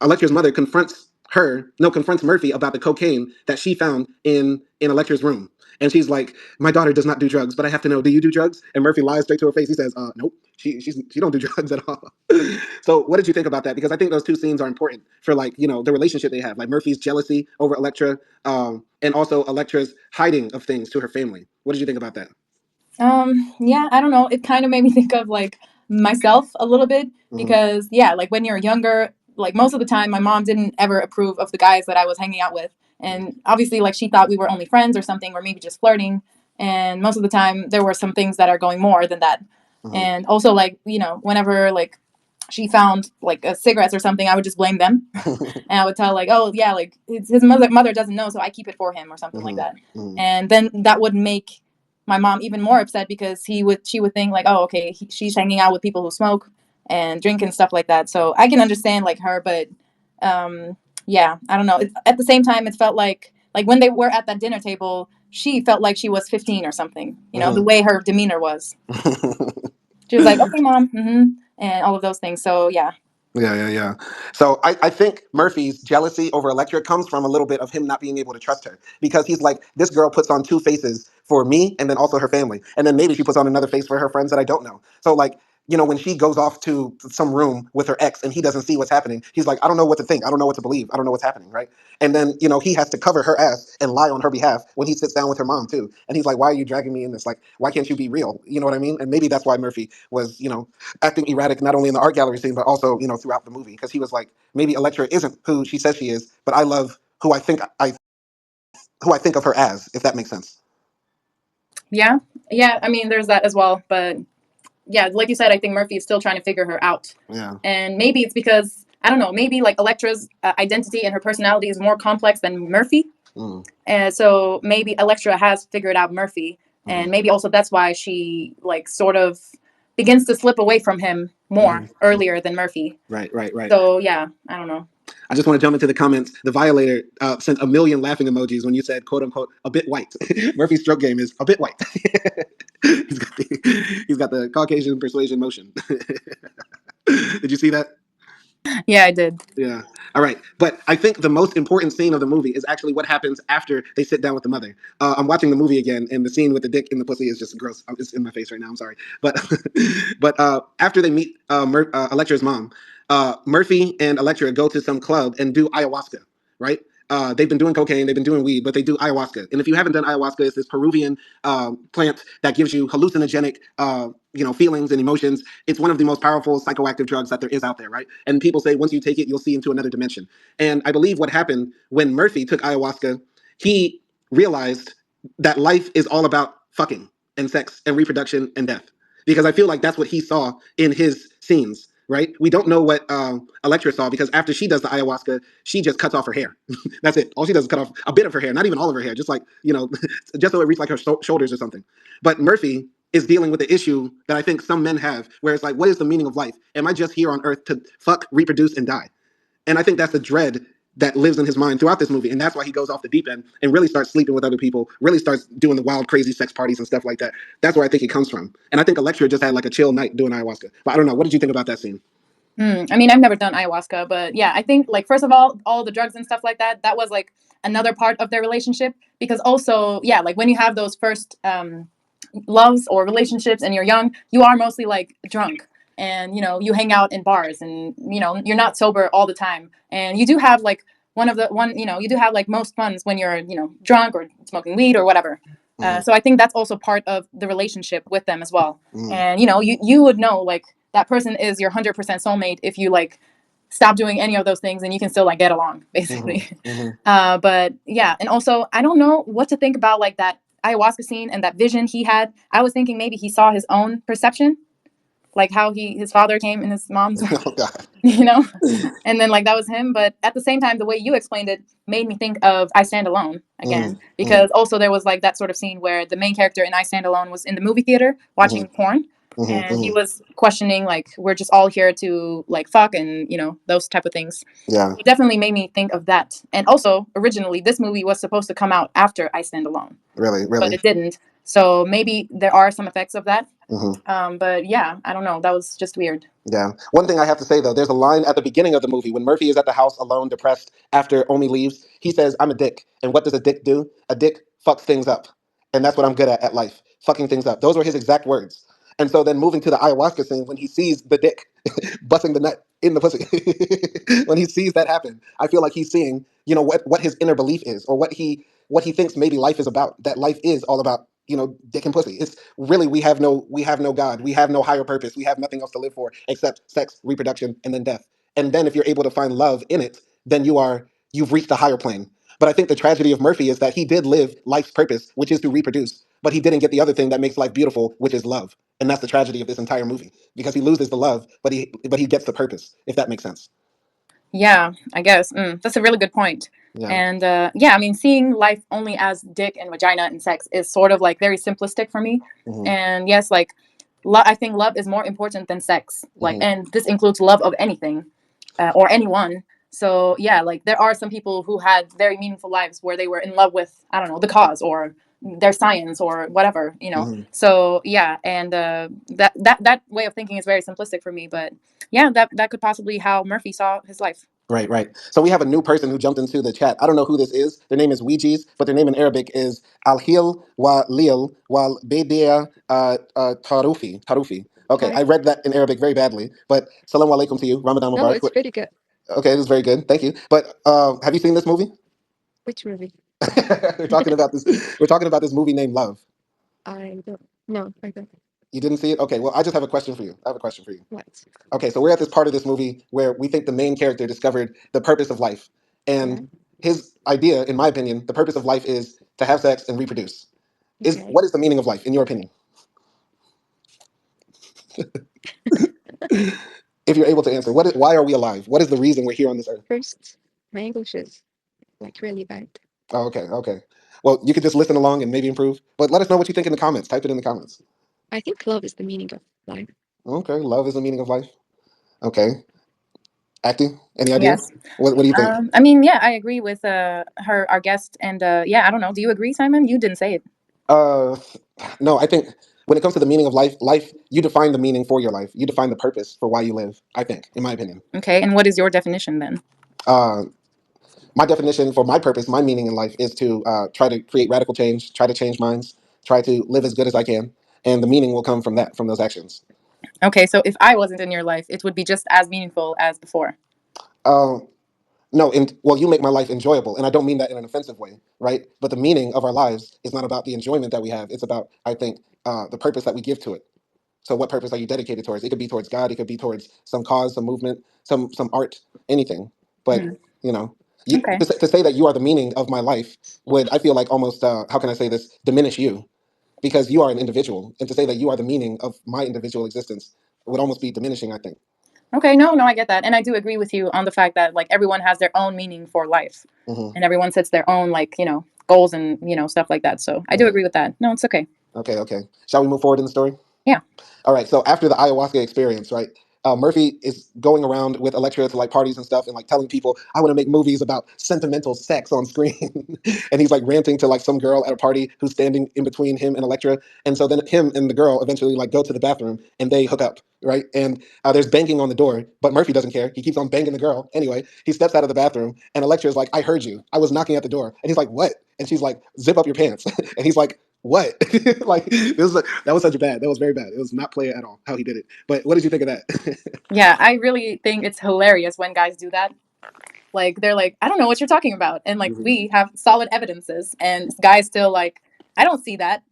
Electra's mother confronts Murphy about the cocaine that she found in Electra's room. And she's like, "My daughter does not do drugs, but I have to know, do you do drugs?" And Murphy lies straight to her face. He says, "Nope, she don't do drugs at all." So, what did you think about that? Because I think those two scenes are important for like the relationship they have, like Murphy's jealousy over Electra, and also Electra's hiding of things to her family. What did you think about that? Yeah, I don't know. It kind of made me think of like myself a little bit Mm-hmm. because yeah, like when you're younger, like most of the time my mom didn't ever approve of the guys that I was hanging out with. And obviously like she thought we were only friends or something or maybe just flirting. And most of the time there were some things that are going more than that. Mm-hmm. And also like, whenever like she found like cigarettes or something, I would just blame them. And I would tell like, oh yeah, like his mother doesn't know, so I keep it for him or something like Mm-hmm. that. Mm-hmm. And then that would make my mom even more upset because she would think like, oh okay, she's hanging out with people who smoke and drink and stuff like that. So I can understand like her, but yeah, I don't know. At the same time, it felt like when they were at that dinner table, she felt like she was 15 or something. The Mm-hmm. way her demeanor was. She was like, okay, mom, and all of those things. So yeah. Yeah, yeah, yeah. So I think Murphy's jealousy over Electra comes from a little bit of him not being able to trust her because he's like, this girl puts on two faces for me and then also her family. And then maybe she puts on another face for her friends that I don't know. So like, you know, when she goes off to some room with her ex and he doesn't see what's happening, he's like, I don't know what to think. I don't know what to believe. I don't know what's happening, right? And then, you know, he has to cover her ass and lie on her behalf when he sits down with her mom too. And he's like, why are you dragging me in this? Like, why can't you be real? You know what I mean? And maybe that's why Murphy was, you know, acting erratic, not only in the art gallery scene, but also, you know, throughout the movie. Because he was like, maybe Electra isn't who she says she is, but I love who I think of her as, if that makes sense. Yeah, yeah. I mean, there's that as well, but yeah, like you said, I think Murphy is still trying to figure her out, Yeah. and maybe it's because I don't know. Maybe like Electra's identity and her personality is more complex than Murphy, Mm. and so maybe Electra has figured out Murphy, Mm-hmm. and maybe also that's why she like sort of begins to slip away from him more Mm-hmm. earlier than Murphy. Right, right, right. So yeah, I don't know. I just want to jump into the comments. The Violator sent a million laughing emojis when you said "quote unquote" a bit white. Murphy's stroke game is a bit white. He's got the Caucasian persuasion motion. Did you see that? Yeah, I did. Yeah. All right. But I think the most important scene of the movie is actually what happens after they sit down with the mother. I'm watching the movie again, and the scene with the dick in the pussy is just gross. It's in my face right now. I'm sorry. But after they meet Electra's mom, Murphy and Electra go to some club and do ayahuasca, right? They've been doing cocaine, they've been doing weed, but they do ayahuasca. And if you haven't done ayahuasca, it's this Peruvian plant that gives you hallucinogenic, feelings and emotions. It's one of the most powerful psychoactive drugs that there is out there, right? And people say once you take it, you'll see into another dimension. And I believe what happened when Murphy took ayahuasca, he realized that life is all about fucking and sex and reproduction and death. Because I feel like that's what he saw in his scenes, right? We don't know what Electra saw because after she does the ayahuasca, she just cuts off her hair. That's it. All she does is cut off a bit of her hair, not even all of her hair, just like, just so it reaches like her shoulders or something. But Murphy is dealing with the issue that I think some men have, where it's like, what is the meaning of life? Am I just here on earth to fuck, reproduce, and die? And I think that's the dread that lives in his mind throughout this movie. And that's why he goes off the deep end and really starts sleeping with other people, really starts doing the wild, crazy sex parties and stuff like that. That's where I think it comes from. And I think Electra just had like a chill night doing ayahuasca. But I don't know. What did you think about that scene? I mean, I've never done ayahuasca, but yeah, I think like first of all the drugs and stuff like that, that was like another part of their relationship because also, yeah, like when you have those first loves or relationships and you're young, you are mostly like drunk and you hang out in bars and you're not sober all the time. And you do have like you do have like most funs when you're drunk or smoking weed or whatever. Mm-hmm. So I think that's also part of the relationship with them as well. Mm-hmm. And you would know like that person is your 100% soulmate if you like stop doing any of those things and you can still like get along basically. Mm-hmm. But yeah, and also I don't know what to think about like that ayahuasca scene and that vision he had. I was thinking maybe he saw his own perception, like how his father came in his mom's, Oh God. you know, and then like that was him. But at the same time, the way you explained it made me think of I Stand Alone again, Mm-hmm. because also there was like that sort of scene where the main character in I Stand Alone was in the movie theater watching porn. And he Mm-hmm. was questioning like we're just all here to like fuck and those type of things. Yeah. It definitely made me think of that. And also originally this movie was supposed to come out after I Stand Alone, Really, but really. it didn't. So maybe there are some effects of that. Mm-hmm. But yeah, I don't know. That was just weird. Yeah. One thing I have to say though, there's a line at the beginning of the movie when Murphy is at the house alone, depressed after Omi leaves. He says, "I'm a dick." And what does a dick do? A dick fucks things up, and that's what I'm good at life, fucking things up. Those were his exact words. And so then moving to the ayahuasca scene when he sees the dick busting the nut in the pussy, when he sees that happen, I feel like he's seeing, what his inner belief is, or what he thinks maybe life is about. That life is all about dick and pussy. It's really we have no God, we have no higher purpose, we have nothing else to live for except sex, reproduction, and then death. And then if you're able to find love in it, then you've reached a higher plane. But I think the tragedy of Murphy is that he did live life's purpose, which is to reproduce, but he didn't get the other thing that makes life beautiful, which is love. And that's the tragedy of this entire movie because he loses the love, but he gets the purpose, if that makes sense. Yeah, I guess. That's a really good point. Yeah. And yeah, I mean, seeing life only as dick and vagina and sex is sort of like very simplistic for me. Hmm. And yes, like, I think love is more important than sex. Like, Hmm. and this includes love of anything or anyone. So yeah, like there are some people who had very meaningful lives where they were in love with, I don't know, the cause or their science or whatever. Hmm. So yeah, and that way of thinking is very simplistic for me. But yeah, that could possibly how Murphy saw his life. Right, right. So we have a new person who jumped into the chat. I don't know who this is. Their name is Ouija's, but their name in Arabic is Al-Hil wa Lil wal Bedia Tarufi. Tarufi. Okay, Hi. I read that in Arabic very badly, but salam alaikum to you. Ramadan No, Mubarak. it's pretty good. Okay, it was very good. Thank you. But have you seen this movie? Which movie? we're talking about this. We're talking about this movie named Love. I don't. No, I don't. You didn't see it? Okay. Well, I just have a question for you. I have a question for you. What? Okay, so we're at this part of this movie where we think the main character discovered the purpose of life, Yeah. and his idea, in my opinion, the purpose of life is to have sex and reproduce. Is Okay. what is the meaning of life, in your opinion? If you're able to answer, why are we alive? What is the reason we're here on this earth? First, my English is like really bad. Oh, okay, okay. Well, you could just listen along and maybe improve. But let us know what you think in the comments. Type it in the comments. I think love is the meaning of life. Okay, love is the meaning of life. Okay, acting. Any idea? Yes. What do you think? I mean, yeah, I agree with our guest, and yeah, I don't know. Do you agree, Simon? You didn't say it. Uh, no, I think when it comes to the meaning of life, you define the meaning for your life. You define the purpose for why you live. I think, in my opinion. Okay, and what is your definition then? Uh, my definition for my purpose, my meaning in life, is to try to create radical change, try to change minds, try to live as good as I can, and the meaning will come from that, from those actions. Okay, so if I wasn't in your life, it would be just as meaningful as before. Uh, no, well, you make my life enjoyable, and I don't mean that in an offensive way, right? But the meaning of our lives is not about the enjoyment that we have; it's about, I think, the purpose that we give to it. So what purpose are you dedicated towards? It could be towards God, it could be towards some cause, some movement, some art, anything. But Hmm. you know, Okay. to say that you are the meaning of my life would, I feel like, almost how can I say this, diminish you, because you are an individual, and to say that you are the meaning of my individual existence would almost be diminishing, I think. Okay, no, no, I get that. And I do agree with you on the fact that like everyone has their own meaning for life Hmm. and everyone sets their own like, goals and, stuff like that. So I do Hmm. agree with that. No, it's okay. Okay, okay. Shall we move forward in the story? Yeah. All right. So after the ayahuasca experience, right, Murphy is going around with Electra to like parties and stuff, and like telling people, "I want to make movies about sentimental sex on screen." And he's like ranting to like some girl at a party who's standing in between him and Electra. And so then him and the girl eventually like go to the bathroom and they hook up, right? And there's banging on the door, but Murphy doesn't care. He keeps on banging the girl. Anyway, he steps out of the bathroom, and Electra is like, "I heard you. I was knocking at the door." And he's like, "What?" And she's like, "Zip up your pants." And he's like, what? Like that was such a bad. That was very bad. It was not play at all how he did it. But what did you think of that? Yeah, I really think it's hilarious when guys do that. Like they're like, I don't know what you're talking about. And like Hmm. we have solid evidences and guys still like, I don't see that,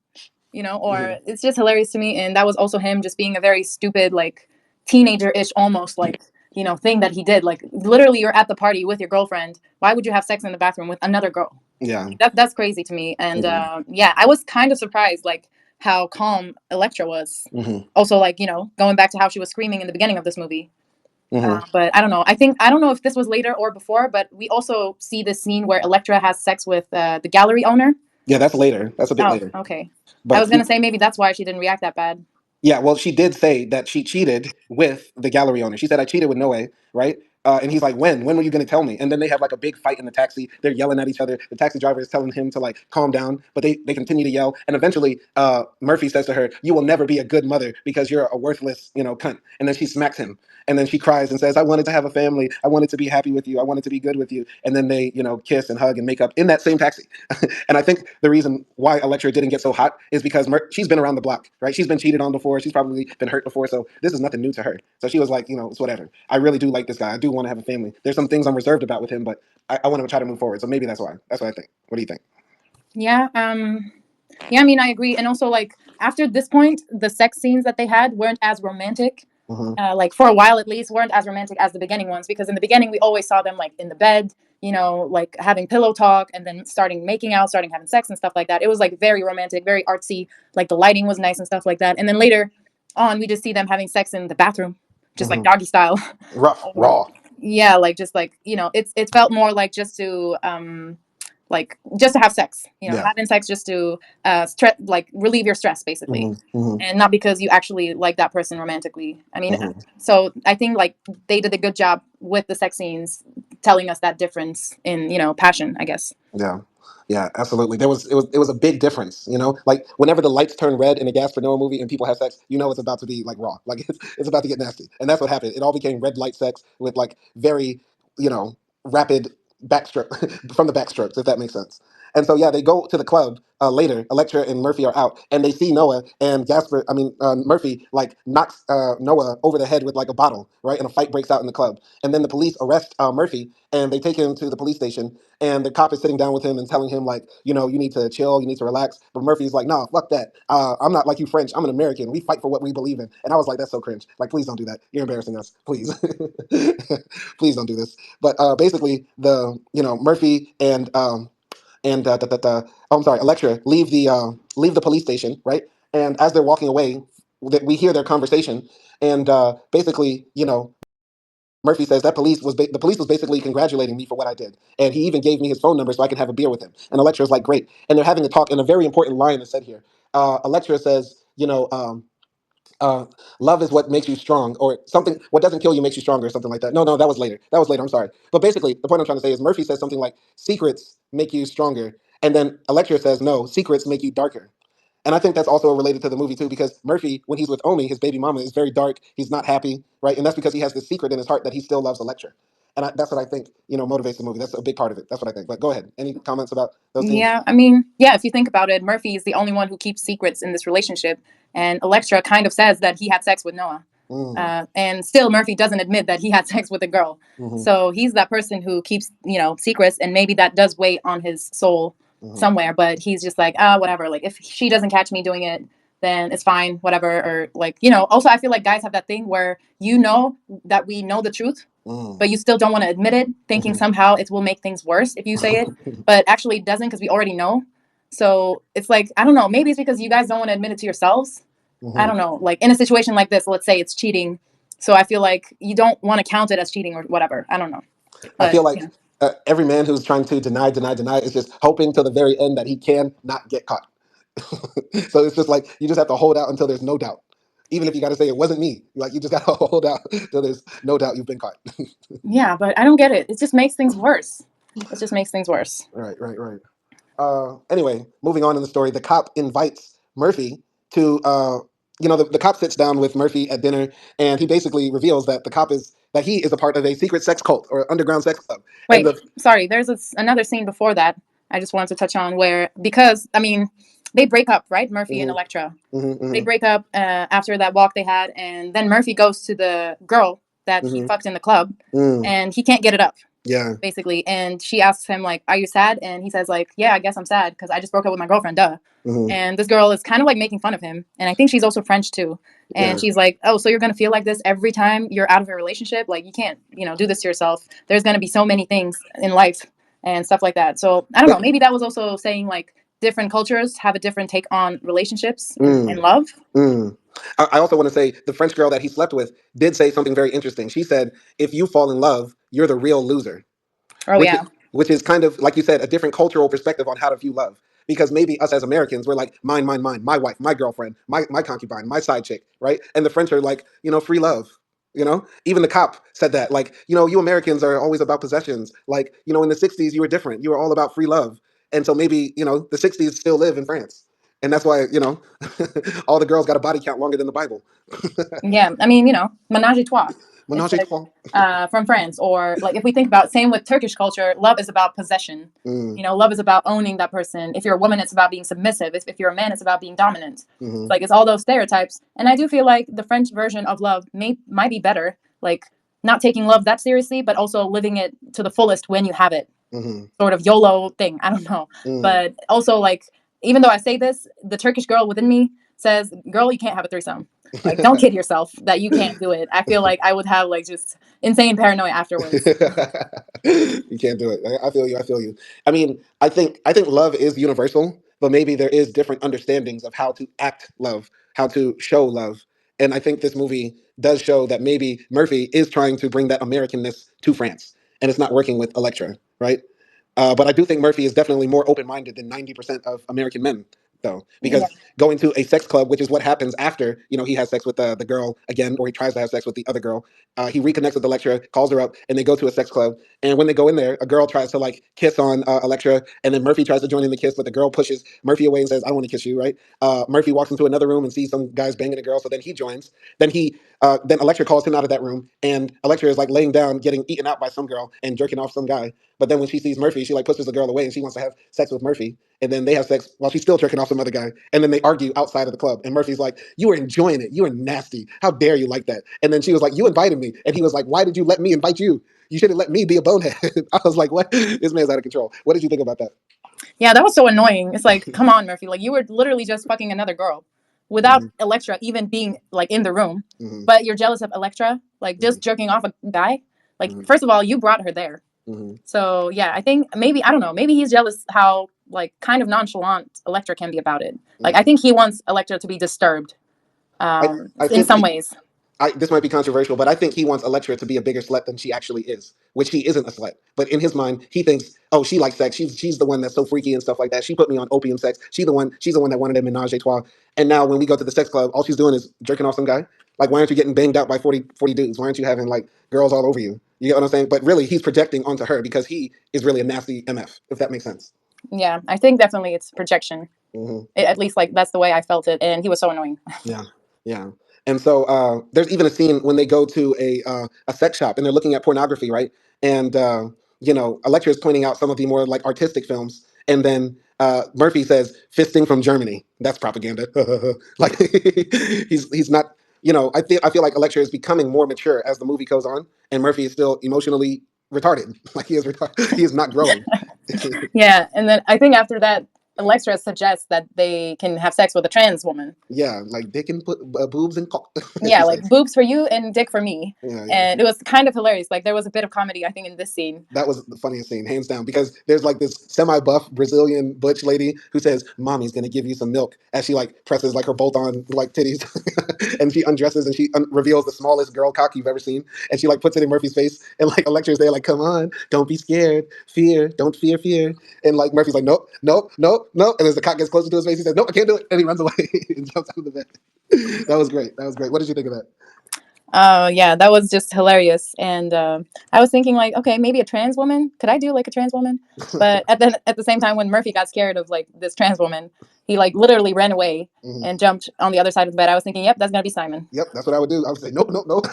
or Hmm. it's just hilarious to me. And that was also him just being a very stupid, like teenager-ish almost like, thing that he did. Like literally you're at the party with your girlfriend. Why would you have sex in the bathroom with another girl? Yeah. That's crazy to me. And Hmm. yeah, I was kind of surprised like how calm Electra was. Hmm. Also, like, going back to how she was screaming in the beginning of this movie. Hmm. But I don't know. I don't know if this was later or before, but we also see this scene where Electra has sex with the gallery owner. Yeah, that's later. That's a bit Oh, later. okay. I But was gonna say maybe that's why she didn't react that bad. yeah, well, she did say that she cheated with the gallery owner. She said, "I cheated with Noe," right? And he's like, "When? When were you going to tell me?" And then they have like a big fight in the taxi. They're yelling at each other. The taxi driver is telling him to like calm down, but they continue to yell. And eventually, Murphy says to her, "You will never be a good mother because you're a worthless, cunt." And then she smacks him. And then she cries and says, "I wanted to have a family. I wanted to be happy with you. I wanted to be good with you." And then they, kiss and hug and make up in that same taxi. And I think the reason why Electra didn't get so hot is because she's been around the block, right? She's been cheated on before. She's probably been hurt before. So this is nothing new to her. So she was like, it's whatever. I really do like this guy. I do want to have a family. There's some things I'm reserved about with him, but I want to try to move forward. So maybe that's why. That's what I think. What do you think? Yeah. Yeah. I mean, I agree. And also, like after this point, the sex scenes that they had weren't as romantic. Mm-hmm. Like for a while at least, weren't as romantic as the beginning ones because in the beginning we always saw them like in the bed, like having pillow talk and then starting making out, starting having sex and stuff like that. It was like very romantic, very artsy. Like the lighting was nice and stuff like that. And then later on, we just see them having sex in the bathroom, just like Mm-hmm. doggy style. Rough, Or raw. yeah, like just like it felt more like just to have sex, Yeah. having sex just to like relieve your stress basically, Mm-hmm. Mm-hmm. and not because you actually like that person romantically. I mean, Mm-hmm. so I think like they did a good job with the sex scenes telling us that difference in passion, I guess. Yeah. Yeah, absolutely. It was a big difference, Like whenever the lights turn red in a Gasper Noé movie and people have sex, it's about to be like raw. Like it's about to get nasty. And that's what happened. It all became red light sex with like very rapid backstroke from the backstrokes, if that makes sense. And so yeah, they go to the club later. Electra and Murphy are out, and they see Noah and Gasper. Murphy like knocks Noah over the head with like a bottle, right? And a fight breaks out in the club. And then the police arrest Murphy, and they take him to the police station. And the cop is sitting down with him and telling him like, you need to chill, you need to relax. But Murphy's like, no, fuck that. I'm not like you French. I'm an American. We fight for what we believe in. And I was like, that's so cringe. Like, please don't do that. You're embarrassing us. Please, please don't do this. But basically, Murphy and I'm sorry, Electra leave the police station, right? And as they're walking away, we hear their conversation, and basically, Murphy says that the police was basically congratulating me for what I did, and he even gave me his phone number so I could have a beer with him. And Electra's like, great, and they're having a talk, and a very important line is said here. Electra says, love is what makes you strong, or something. What doesn't kill you makes you stronger, or something like that. No, no, that was later. That was later. I'm sorry. But basically, the point I'm trying to say is Murphy says something like, "Secrets make you stronger," and then Electra says, "No, secrets make you darker." And I think that's also related to the movie too, because Murphy, when he's with Omi, his baby mama, is very dark. He's not happy, right? And that's because he has this secret in his heart that he still loves Electra. And that's what I think, motivates the movie. That's a big part of it. That's what I think. But go ahead. Any comments about those scenes? Yeah, I mean, yeah, if you think about it, Murphy is the only one who keeps secrets in this relationship. And Electra kind of says that he had sex with Noah. And still, Murphy doesn't admit that he had sex with a girl. Mm-hmm. So he's that person who keeps, secrets. And maybe that does weigh on his soul somewhere. But he's just like, whatever. Like, if she doesn't catch me doing it, then it's fine, whatever. Or like, also, I feel like guys have that thing where that we know the truth, but you still don't want to admit it, thinking somehow it will make things worse if you say it, but actually it doesn't because we already know. So it's like, I don't know, maybe it's because you guys don't want to admit it to yourselves. I don't know, like in a situation like this, let's say it's cheating. So I feel like you don't want to count it as cheating or whatever. I don't know. I But feel like every man who's trying to deny, is just hoping till the very end that he can not get caught. So it's just like you just have to hold out until there's no doubt. Even if you got to say it wasn't me, like you just got to hold out till there's no doubt you've been caught. Yeah, but I don't get it. It just makes things worse. It just makes things worse. Right. Anyway, moving on in the story, the cop invites Murphy to, the cop sits down with Murphy at dinner, and he basically reveals that he is a part of a secret sex cult or underground sex club. Wait, sorry. There's another scene before that I just wanted to touch on where, because, I mean, they break up, right? Murphy and Electra. They break up after that walk they had, and then Murphy goes to the girl that he fucked in the club, and he can't get it up. Yeah. Basically, and she asks him like, "Are you sad?" And he says like, "Yeah, I guess I'm sad because I just broke up with my girlfriend, duh." And this girl is kind of like making fun of him, and I think she's also French too. And she's like, "Oh, so you're gonna feel like this every time you're out of a relationship? Like you can't, do this to yourself. There's gonna be so many things in life and stuff like that." So I don't know. Maybe that was also saying like different cultures have a different take on relationships and love. I also want to say the French girl that he slept with did say something very interesting. She said, "If you fall in love, you're the real loser." Oh which yeah. is, which is kind of like you said, a different cultural perspective on how to view love. Because maybe us as Americans, we're like mine, my wife, my girlfriend, my concubine, my side chick, right? And the French are like, free love. Even the cop said that, like, you Americans are always about possessions. Like, in the '60s, you were different. You were all about free love. And so maybe, the '60s still live in France. And that's why, all the girls got a body count longer than the Bible. Yeah, I mean, menage a trois. It's Menage a like trois. from France, or like if we think about same with Turkish culture, love is about possession. Love is about owning that person. If you're a woman, it's about being submissive. If you're a man, it's about being dominant. It's like it's all those stereotypes. And I do feel like the French version of love might be better, like not taking love that seriously, but also living it to the fullest when you have it. Sort of YOLO thing. I don't know, but also like even though I say this, the Turkish girl within me says, "Girl, you can't have a threesome." Like, don't kid yourself that you can't do it. I feel like I would have like just insane paranoia afterwards. You can't do it. I feel you. I feel you. I mean, I think love is universal, but maybe there is different understandings of how to act love, how to show love. And I think this movie does show that maybe Murphy is trying to bring that Americanness to France, and it's not working with Electra, right? But I do think Murphy is definitely more open-minded than 90% of American men. though, Yeah. because going to a sex club, which is what happens after he has sex with the girl again, or he tries to have sex with the other girl. He reconnects with the lecturer, calls her up, and they go to a sex club. And when they go in there, a girl tries to like kiss on a lecturer, and then Murphy tries to join in the kiss, but the girl pushes Murphy away and says, "I don't want to kiss you." Right? Murphy walks into another room and sees some guys banging a girl, so then he joins. Then Electra calls him out of that room, and Electra is like laying down, getting eaten out by some girl and jerking off some guy. But then when she sees Murphy, she like pushes the girl away, and she wants to have sex with Murphy. And then they have sex while she's still jerking off some other guy. And then they argue outside of the club. And Murphy's like, "You were enjoying it. You were nasty. How dare you like that?" And then she was like, "You invited me." And he was like, "Why did you let me invite you? You should have let me be a bonehead." I was like, "What? This man's out of control." What did you think about that? Yeah, that was so annoying. It's like, come on, Murphy. Like, you were literally just fucking another girl without Mm-hmm. Electra even being like in the room. Mm-hmm. But you're jealous of Electra, like Mm-hmm. just jerking off a guy. Like, Mm-hmm. first of all, you brought her there. Mm-hmm. So yeah, I think maybe I don't know. Maybe he's jealous how like kind of nonchalant Electra can be about it. Like I Mm-hmm. think he wants Electra to be disturbed I, I in think some ways. this might be controversial, but I think he wants Electra to be a bigger slut than she actually is, which she isn't a slut. But in his mind, he thinks, "Oh, she likes sex. She's the one that's so freaky and stuff like that. She put me on opium sex. She's the one that wanted a menage a trois." And now when we go to the sex club, all she's doing is jerking off some guy. Like, why aren't you getting banged out by 40 dudes? Why aren't you having like girls all over you? You get what I'm saying? But really, he's projecting onto her because he is really a nasty MF, if that makes sense. Yeah, I think definitely it's projection. Hmm. At least like that's the way I felt it, and he was so annoying. Yeah, yeah. And so there's even a scene when they go to a sex shop and they're looking at pornography, right? And Electra is pointing out some of the more like artistic films, and then Murphy says, "Fisting from Germany." That's propaganda. Like he's not. I feel like Electra is becoming more mature as the movie goes on, and Murphy is still emotionally retarded. Like he is retarded. He is not growing. Yeah, and then I think after that, Electra suggests that they can have sex with a trans woman. Yeah, like they can put boobs in cock. She Yeah, like says. boobs for you and dick for me. Yeah, yeah. And it was kind of hilarious. Like there was a bit of comedy, I think, in this scene. That was the funniest scene, hands down, because there's like this semi-buff Brazilian butch lady who says, "Mommy's gonna give you some milk," as she like presses like her bolt-on like titties, and she undresses and she reveals the smallest girl cock you've ever seen, and she like puts it in Murphy's face, and like Electra's there like, "Come on, don't be scared, don't fear," and like Murphy's like, "Nope, nope, nope, nope," and as the cock gets closer to his face, he says, "Nope, I can't do it," and he runs away and jumps out of the bed. That was great. That was great. What did you think of that? Yeah, that was just hilarious. And I was thinking like, okay, maybe a trans woman. Could I do like a trans woman? But at the same time, when Murphy got scared of like this trans woman, he like literally ran away Hmm. and jumped on the other side of the bed. I was thinking, yep, that's gonna be Simon. Yep, that's what I would do. I would say, "Nope, nope, nope,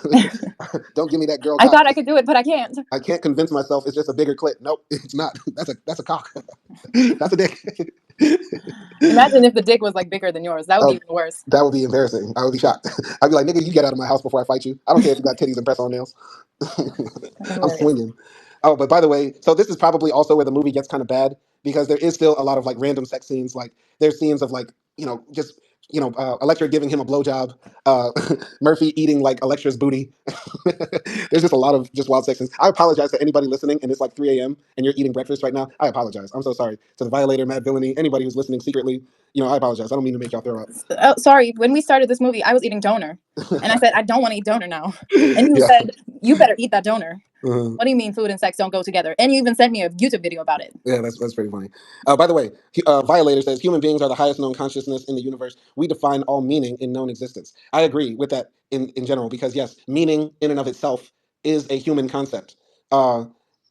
don't give me that girl I cock." thought I could do it, but I can't. I can't convince myself it's just a bigger clit. Nope, it's not. That's a cock. That's a dick. Imagine if the dick was like bigger than yours. That would be Oh, even worse. that would be embarrassing. I would be shocked. I'd be like, "Nigga, you get out of my house before I fight you. I don't care if you got titties and press on nails. I'm Hilarious. swinging." Oh, but by the way, so this is probably also where the movie gets kind of bad because there is still a lot of like random sex scenes. Like there's scenes of like just Electra giving him a blowjob, uh, Murphy eating like Electra's booty. There's just a lot of just wild sex scenes. I apologize to anybody listening, and it's like 3 a.m. and you're eating breakfast right now. I apologize. I'm so sorry to the violator, Mad Villainy, anybody who's listening secretly. I apologize. I don't mean to make y'all throw up. Oh, sorry. When we started this movie, I was eating donor, and I said I don't want to eat donor now, and you Yeah. said you better eat that donor. Mhm. What do you mean food and sex don't go together? And you even sent me a YouTube video about it. Yeah, that's pretty funny. By the way, Violator says human beings are the highest known consciousness in the universe. We define all meaning in known existence. I agree with that in general because yes, meaning in and of itself is a human concept. Uh,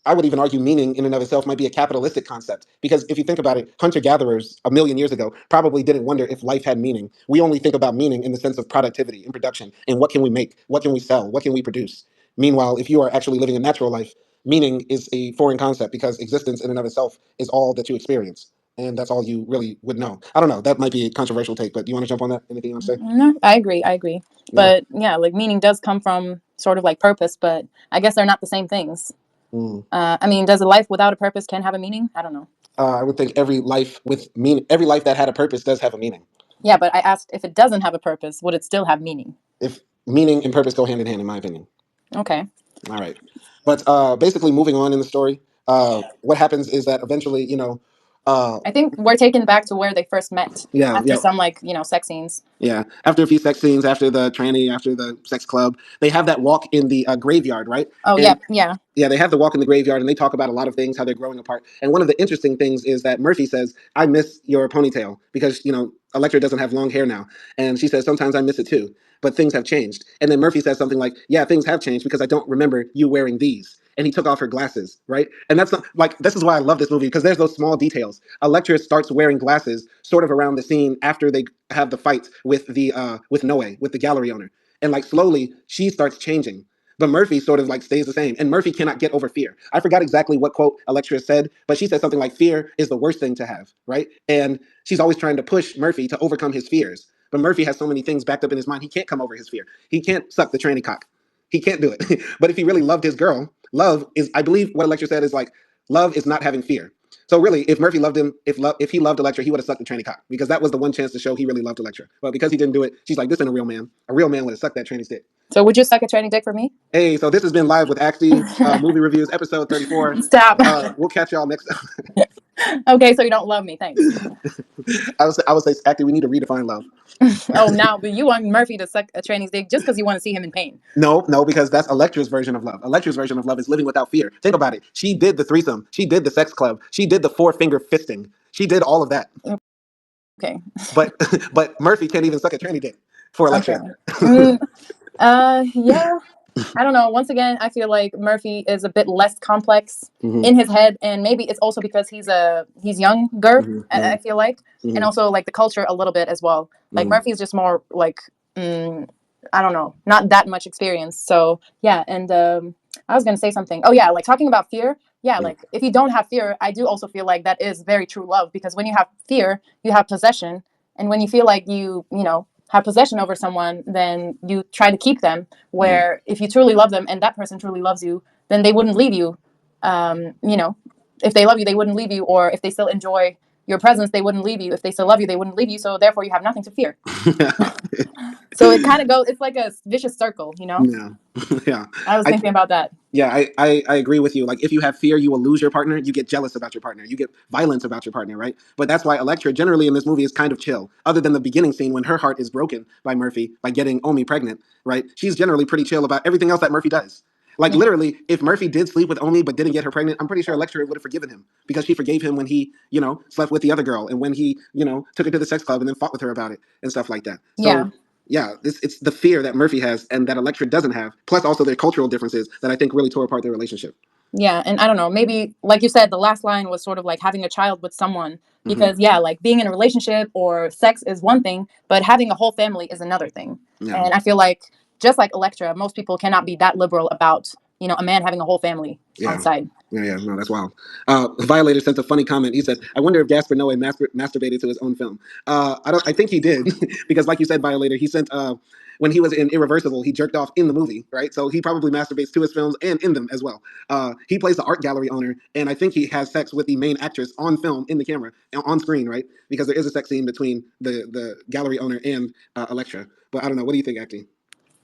I would even argue meaning in and of itself might be a capitalistic concept because if you think about it, hunter gatherers a million years ago probably didn't wonder if life had meaning. We only think about meaning in the sense of productivity and production and what can we make, what can we sell, what can we produce. Meanwhile, if you are actually living a natural life, meaning is a foreign concept because existence in and of itself is all that you experience. And that's all you really would know. I don't know. That might be a controversial take, but do you want to jump on that? Anything you want to say? No, I agree. I agree. Yeah. But yeah, like meaning does come from sort of like purpose, but I guess they're not the same things. Mm. I mean, does a life without a purpose can have a meaning? I don't know. I would think every life that had a purpose does have a meaning. Yeah, but I asked if it doesn't have a purpose, would it still have meaning? If meaning and purpose go hand in hand, in my opinion. Okay. All right. But basically, moving on in the story, what happens is that eventually, I think we're taken back to where they first met. Yeah, After some sex scenes. Yeah, after a few sex scenes, after the tranny, after the sex club, they have that walk in the graveyard, right? Oh And yeah. yeah, they have the walk in the graveyard, and they talk about a lot of things, how they're growing apart. And one of the interesting things is that Murphy says, "I miss your ponytail," because Electra doesn't have long hair now, and she says, "Sometimes I miss it too, but things have changed." And then Murphy says something like, "Yeah, things have changed because I don't remember you wearing these." And he took off her glasses, right? And that's not, like, this is why I love this movie, because there's those small details. Electra starts wearing glasses sort of around the scene after they have the fight with the with Noé, with the gallery owner, and like slowly she starts changing. But Murphy sort of like stays the same, and Murphy cannot get over fear. I forgot exactly what quote Electra said, but she said something like, "Fear is the worst thing to have," right? And she's always trying to push Murphy to overcome his fears. But Murphy has so many things backed up in his mind, he can't come over his fear. He can't suck the tranny cock. He can't do it. But if he really loved his girl, love is, I believe what Electra said is like, love is not having fear. So really, if Murphy loved him, if he loved Electra, he would have sucked the tranny cock, because that was the one chance to show he really loved Electra. But because he didn't do it, she's like, "This ain't a real man. A real man would have sucked that tranny's dick." So would you suck a tranny dick for me? Hey, so this has been Live with AKDI, movie reviews, episode 34. Stop. We'll catch y'all next. Okay, so you don't love me. Thanks. I would say, AKDI, we need to redefine love. Oh, now, but you want Murphy to suck a tranny's dick just because you want to see him in pain. No, no, because that's Electra's version of love. Electra's version of love is living without fear. Think about it. She did the threesome. She did the sex club. She did the four-finger fisting. She did all of that. Okay. But but Murphy can't even suck a tranny dick for Electra. Okay. Yeah. I don't know. Once again, I feel like Murphy is a bit less complex in his head, and maybe it's also because he's younger. I feel like, and also like the culture a little bit as well. Like Murphy's just more like I don't know, not that much experience. So yeah, and I was gonna say something. Oh yeah, like talking about fear. Yeah, like if you don't have fear, I do also feel like that is very true love, because when you have fear, you have possession, and when you feel like you have possession over someone, then you try to keep them. Where if you truly love them and that person truly loves you, then they wouldn't leave you. If they love you, they wouldn't leave you, or if they still enjoy your presence, they wouldn't leave you. If they still love you, they wouldn't leave you. So therefore, you have nothing to fear. So it kind of goes. It's like a vicious circle, Yeah, yeah. I was thinking about that. Yeah, I agree with you. Like, if you have fear, you will lose your partner. You get jealous about your partner. You get violence about your partner, right? But that's why Electra generally in this movie is kind of chill. Other than the beginning scene when her heart is broken by Murphy by getting Omi pregnant, right? She's generally pretty chill about everything else that Murphy does. Like, literally, if Murphy did sleep with Omi but didn't get her pregnant, I'm pretty sure Electra would have forgiven him, because she forgave him when he, slept with the other girl, and when he, took her to the sex club and then fought with her about it and stuff like that. So yeah, it's the fear that Murphy has and that Electra doesn't have, plus also their cultural differences, that I think really tore apart their relationship. Yeah, and I don't know, maybe like you said, the last line was sort of like having a child with someone, because yeah, like being in a relationship or sex is one thing, but having a whole family is another thing. Yeah. And I feel like just like Electra, most people cannot be that liberal about a man having a whole family on the side. Yeah, no, that's wild. Violator sent a funny comment. He said, "I wonder if Gasper Noé masturbated to his own film." I think he did, because, like you said, Violator, he sent when he was in Irreversible, he jerked off in the movie, right? So he probably masturbates to his films and in them as well. He plays the art gallery owner, and I think he has sex with the main actress on film, in the camera, on screen, right? Because there is a sex scene between the gallery owner and Electra. But I don't know. What do you think, acting?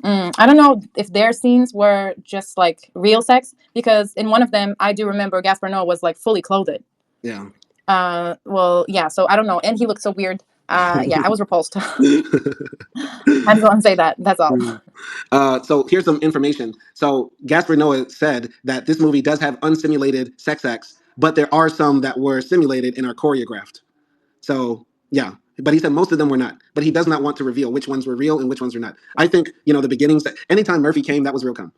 I don't know if their scenes were just like real sex, because in one of them, I do remember Gaspar Noé was like fully clothed. Yeah. Well, yeah. So I don't know, and he looked so weird. Yeah, I was repulsed. I just want to say that. That's all. So here's some information. So Gasper Noé said that this movie does have unsimulated sex acts, but there are some that were simulated and are choreographed. So yeah, but he said most of them were not. But he does not want to reveal which ones were real and which ones were not. I think the beginnings. Anytime Murphy came, that was real come.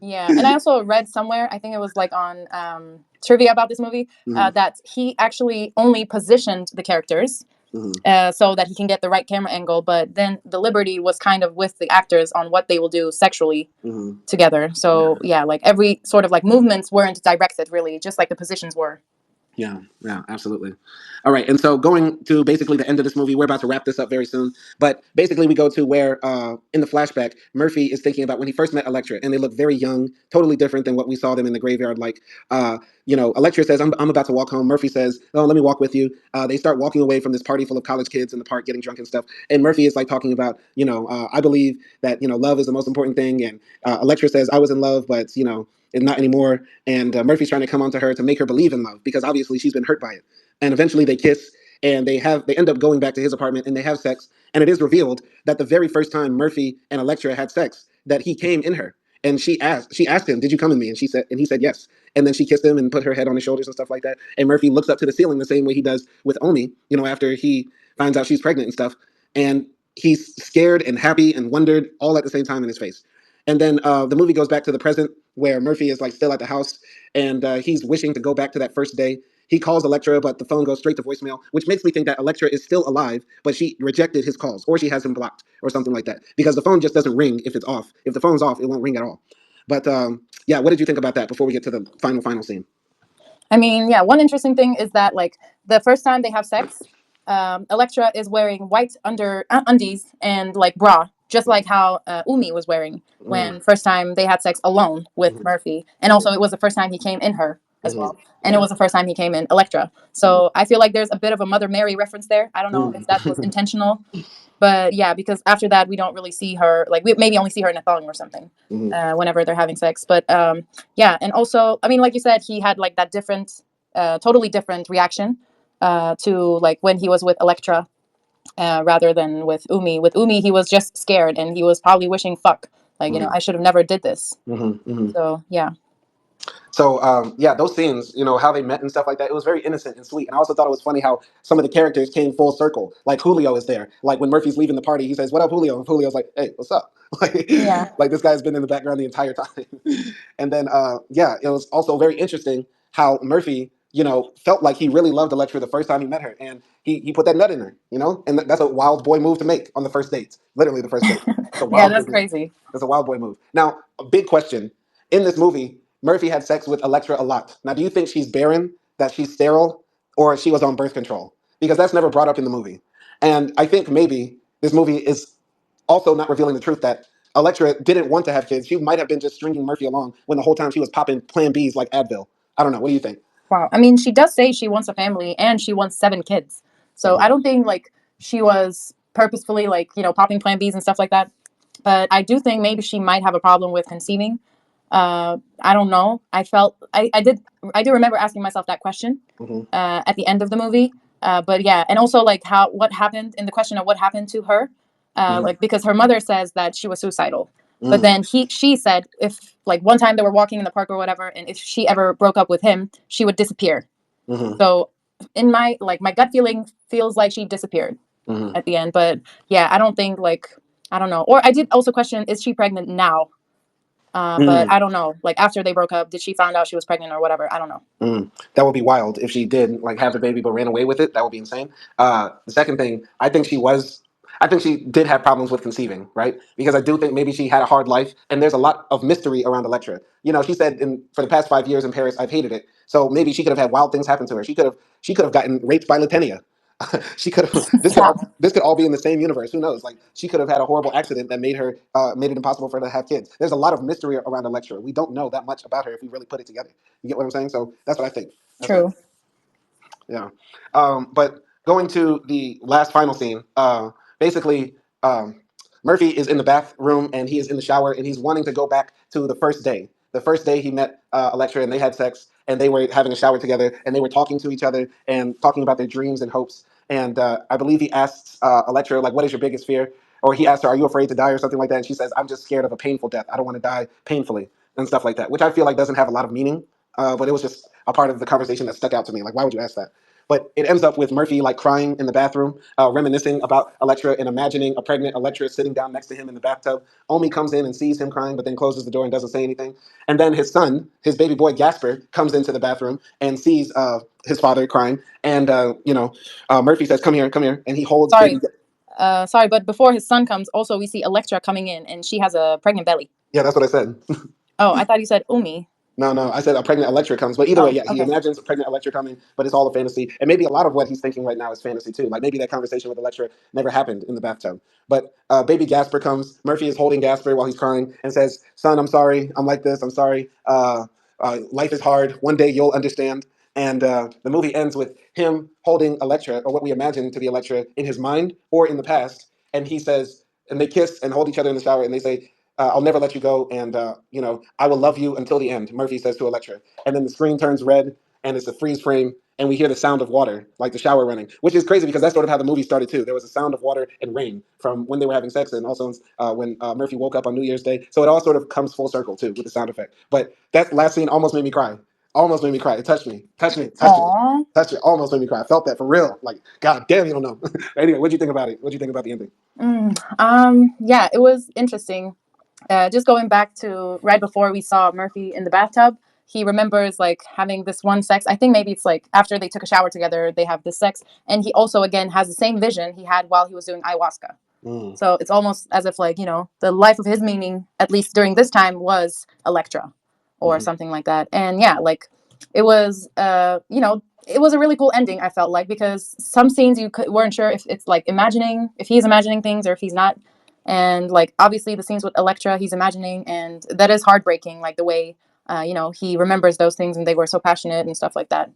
Yeah, and I also read somewhere, I think it was like on trivia about this movie, that he actually only positioned the characters so that he can get the right camera angle, but then the liberty was kind of with the actors on what they will do sexually together. So yeah, like every sort of like movements weren't directed really, just like the positions were. Yeah, absolutely. All right, and so going to basically the end of this movie, we're about to wrap this up very soon. But basically, we go to where in the flashback, Murphy is thinking about when he first met Electra, and they look very young, totally different than what we saw them in the graveyard. Like, Electra says, I'm about to walk home. Murphy says, "Oh, let me walk with you." They start walking away from this party full of college kids in the park, getting drunk and stuff. And Murphy is like talking about, I believe that love is the most important thing. And Electra says, "I was in love, but and not anymore." And Murphy's trying to come onto her to make her believe in love, because obviously she's been hurt by it. and eventually they kiss, and they end up going back to his apartment and they have sex, and it is revealed that the very first time Murphy and Electra had sex, that he came in her, and she asked him, "Did you come in me?" And he said yes, and then she kissed him and put her head on his shoulders and stuff like that. And Murphy looks up to the ceiling the same way he does with Omi, after he finds out she's pregnant and stuff, and he's scared and happy and wondered all at the same time in his face. And then the movie goes back to the present where Murphy is like still at the house, and he's wishing to go back to that first day. He calls Electra, but the phone goes straight to voicemail, which makes me think that Electra is still alive, but she rejected his calls, or she has him blocked, or something like that. Because the phone just doesn't ring if it's off. If the phone's off, it won't ring at all. But yeah, what did you think about that before we get to the final scene? I mean, yeah, one interesting thing is that like the first time they have sex, Electra is wearing white undies and like bra, just like how Umi was wearing when first time they had sex alone with Murphy, and also it was the first time he came in her as well, and it was the first time he came in Electra. So I feel like there's a bit of a Mother Mary reference there. I don't know if that was intentional, but yeah, because after that we don't really see her, like we maybe only see her in a thong or something whenever they're having sex. But yeah, and also I mean, like you said, he had like that different, totally different reaction to like when he was with Electra rather than with Umi. With Umi, he was just scared and he was probably wishing fuck, like, I should have never did this. So yeah. So yeah, those scenes, how they met and stuff like that, it was very innocent and sweet. And I also thought it was funny how some of the characters came full circle. Like Julio is there. Like when Murphy's leaving the party, he says, "What up, Julio?" And Julio's like, "Hey, what's up?" Like, Yeah. like this guy's been in the background the entire time. And then yeah, it was also very interesting how Murphy, felt like he really loved Electra the first time he met her, and he put that nut in her, and that's a wild boy move to make on the first date. Literally the first date. It's a Yeah, wild that's boy move. crazy. It's a wild boy move. Now, a big question in this movie: Murphy had sex with Electra a lot. Now, do you think she's barren, that she's sterile, or she was on birth control? Because that's never brought up in the movie. And I think maybe this movie is also not revealing the truth that Electra didn't want to have kids. She might have been just stringing Murphy along when the whole time she was popping Plan Bs like Advil. I don't know. What do you think? Wow. I mean, she does say she wants a family and she wants 7 kids. So I don't think like she was purposefully like, popping Plan Bs and stuff like that. But I do think maybe she might have a problem with conceiving. I don't know. I do remember asking myself that question at the end of the movie. But yeah, and also like what happened in the question of what happened to her, like because her mother says that she was suicidal, but then she said if like one time they were walking in the park or whatever, and if she ever broke up with him, she would disappear. So in my gut feeling feels like she disappeared at the end. But yeah, I don't think like I don't know. Or I did also question, is she pregnant now? But I don't know. Like after they broke up, did she find out she was pregnant or whatever? I don't know. That would be wild if she did like have the baby but ran away with it. That would be insane. The second thing, I think she did have problems with conceiving, right? Because I do think maybe she had a hard life, and there's a lot of mystery around Electra. She said for the past 5 years in Paris, I've hated it. So maybe she could have had wild things happen to her. She could have gotten raped by Latenia. She could have. Yeah, This could all be in the same universe. Who knows? Like she could have had a horrible accident that made it impossible for her to have kids. There's a lot of mystery around Electra. We don't know that much about her if we really put it together. You get what I'm saying? So that's what I think. That's what I true. think. Yeah. But going to the last final scene, basically, Murphy is in the bathroom and he is in the shower and he's wanting to go back to the first day. The first day he met Electra and they had sex and they were having a shower together and they were talking to each other and talking about their dreams and hopes. And I believe he asks Electra, like, what is your biggest fear? Or he asked her, are you afraid to die or something like that? And she says, I'm just scared of a painful death. I don't want to die painfully and stuff like that, which I feel like doesn't have a lot of meaning. But it was just a part of the conversation that stuck out to me. Like, why would you ask that? But it ends up with Murphy like crying in the bathroom, reminiscing about Electra and imagining a pregnant Electra sitting down next to him in the bathtub. Omi comes in and sees him crying, but then closes the door and doesn't say anything. And then his son, his baby boy Gasper, comes into the bathroom and sees his father crying. And Murphy says, come here," and he holds baby. Sorry. Sorry, but before his son comes, also we see Electra coming in, and she has a pregnant belly. Yeah, that's what I said. Oh, I thought you said Umi. No, no, I said a pregnant Electra comes. But either way, Oh, yeah, he okay. imagines a pregnant Electra coming, but it's all a fantasy. And maybe a lot of what he's thinking right now is fantasy too. Like maybe that conversation with Electra never happened in the bathtub. But baby Gasper comes. Murphy is holding Gasper while he's crying and says, "Son, I'm sorry. I'm like this. I'm sorry. Life is hard. One day you'll understand." And the movie ends with him holding Electra, or what we imagine to be Electra, in his mind or in the past. And he says, and they kiss and hold each other in the shower, and they say, "I'll never let you go, and I will love you until the end." Murphy says to Electra, and then the screen turns red, and it's a freeze frame, and we hear the sound of water, like the shower running, which is crazy because that's sort of how the movie started too. There was a sound of water and rain from when they were having sex, and also when Murphy woke up on New Year's Day. So it all sort of comes full circle too with the sound effect. But that last scene almost made me cry. Almost made me cry. It touched me. Touched me. Touched me. Aw. Touched it. Almost made me cry. I felt that for real. Like, God damn, you don't know. Anyway, what do you think about it? What do you think about the ending? Yeah, it was interesting. Just going back to right before we saw Murphy in the bathtub, he remembers like having this one sex. I think maybe it's like after they took a shower together, they have this sex, and he also again has the same vision he had while he was doing ayahuasca. Mm. So it's almost as if like the life of his meaning, at least during this time, was Electra, or Mm-hmm. something like that. And yeah, like it was it was a really cool ending. I felt like because some scenes weren't sure if it's like if he's imagining things or if he's not. And like obviously the scenes with Electra, he's imagining, and that is heartbreaking. Like the way he remembers those things, and they were so passionate and stuff like that.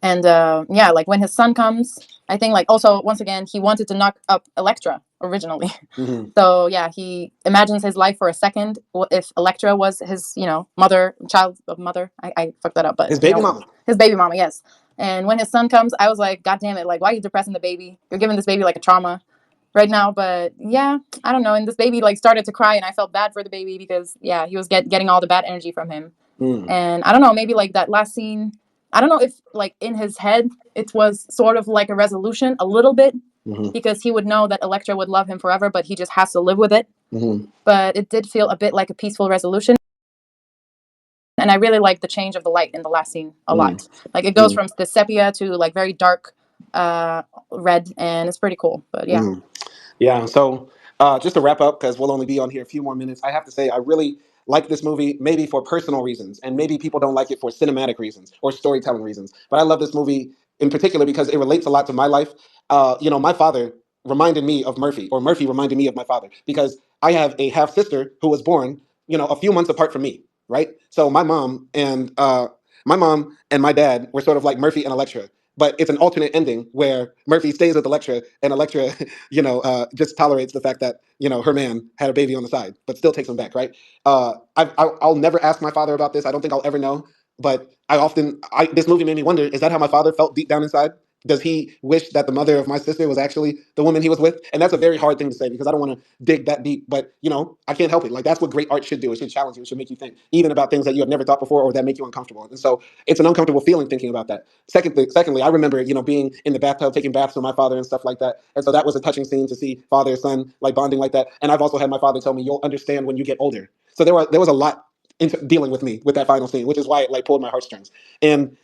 And yeah, like when his son comes, I think like also once again he wanted to knock up Electra originally. Mm-hmm. So yeah, he imagines his life for a second. If Electra was his, mother, child of mother, I fucked that up, but His baby mama. his baby mama, yes. And when his son comes, I was like, God damn it! Like, why are you depressing the baby? You're giving this baby like a trauma right now. But yeah, I don't know. And this baby like started to cry, and I felt bad for the baby because yeah, he was getting all the bad energy from him. Mm. And I don't know, maybe like that last scene. I don't know if like in his head it was sort of like a resolution a little bit, Mm-hmm. because he would know that Electra would love him forever, but he just has to live with it. Mm-hmm. But it did feel a bit like a peaceful resolution. And I really like the change of the light in the last scene a Mm. lot. Like it goes from the sepia to like very dark red, and it's pretty cool. But yeah. Mm. Yeah. So just to wrap up, because we'll only be on here a few more minutes, I have to say I really like this movie, maybe for personal reasons, and maybe people don't like it for cinematic reasons or storytelling reasons. But I love this movie in particular because it relates a lot to my life. My father reminded me of Murphy, or Murphy reminded me of my father, because I have a half sister who was born, a few months apart from me. Right. So my mom and my dad were sort of like Murphy and Electra. But it's an alternate ending where Murphy stays with Electra, and Electra just tolerates the fact that her man had a baby on the side, but still takes him back, right? I'll never ask my father about this. I don't think I'll ever know. But this movie made me wonder: is that how my father felt deep down inside? Does he wish that the mother of my sister was actually the woman he was with? And that's a very hard thing to say because I don't want to dig that deep. But I can't help it. Like that's what great art should do. It should challenge you. It should make you think, even about things that you have never thought before or that make you uncomfortable. And so it's an uncomfortable feeling thinking about that. Secondly, I remember being in the bathtub taking baths with my father and stuff like that, and so that was a touching scene to see father and son like bonding like that. And I've also had my father tell me, "You'll understand when you get older." So there was a lot into dealing with me with that final scene, which is why it like pulled my heartstrings. And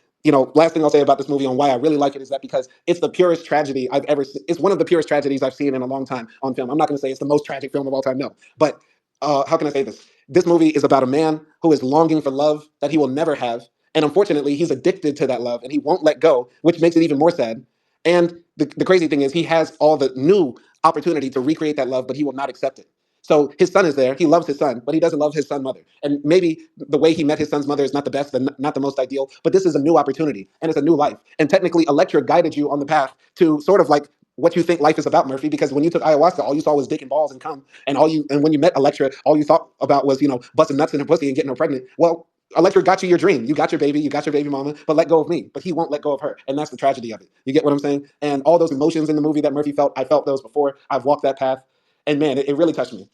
last thing I'll say about this movie on why I really like it is that because it's the purest tragedy I've ever seen. It's one of the purest tragedies I've seen in a long time on film. I'm not going to say it's the most tragic film of all time, no. But how can I say this? This movie is about a man who is longing for love that he will never have, and unfortunately, he's addicted to that love and he won't let go, which makes it even more sad. And the crazy thing is, he has all the new opportunity to recreate that love, but he will not accept it. So his son is there. He loves his son, but he doesn't love his son mother. And maybe the way he met his son's mother is not the best and not the most ideal, but this is a new opportunity and it's a new life. And technically, Electra guided you on the path to sort of like what you think life is about, Murphy, because when you took ayahuasca, all you saw was dick and balls and cum. And when you met Electra, all you thought about was, busting nuts in her pussy and getting her pregnant. Well, Electra got you your dream. You got your baby, you got your baby mama, but let go of me. But he won't let go of her. And that's the tragedy of it. You get what I'm saying? And all those emotions in the movie that Murphy felt, I felt those before. I've walked that path. And man, it really touched me.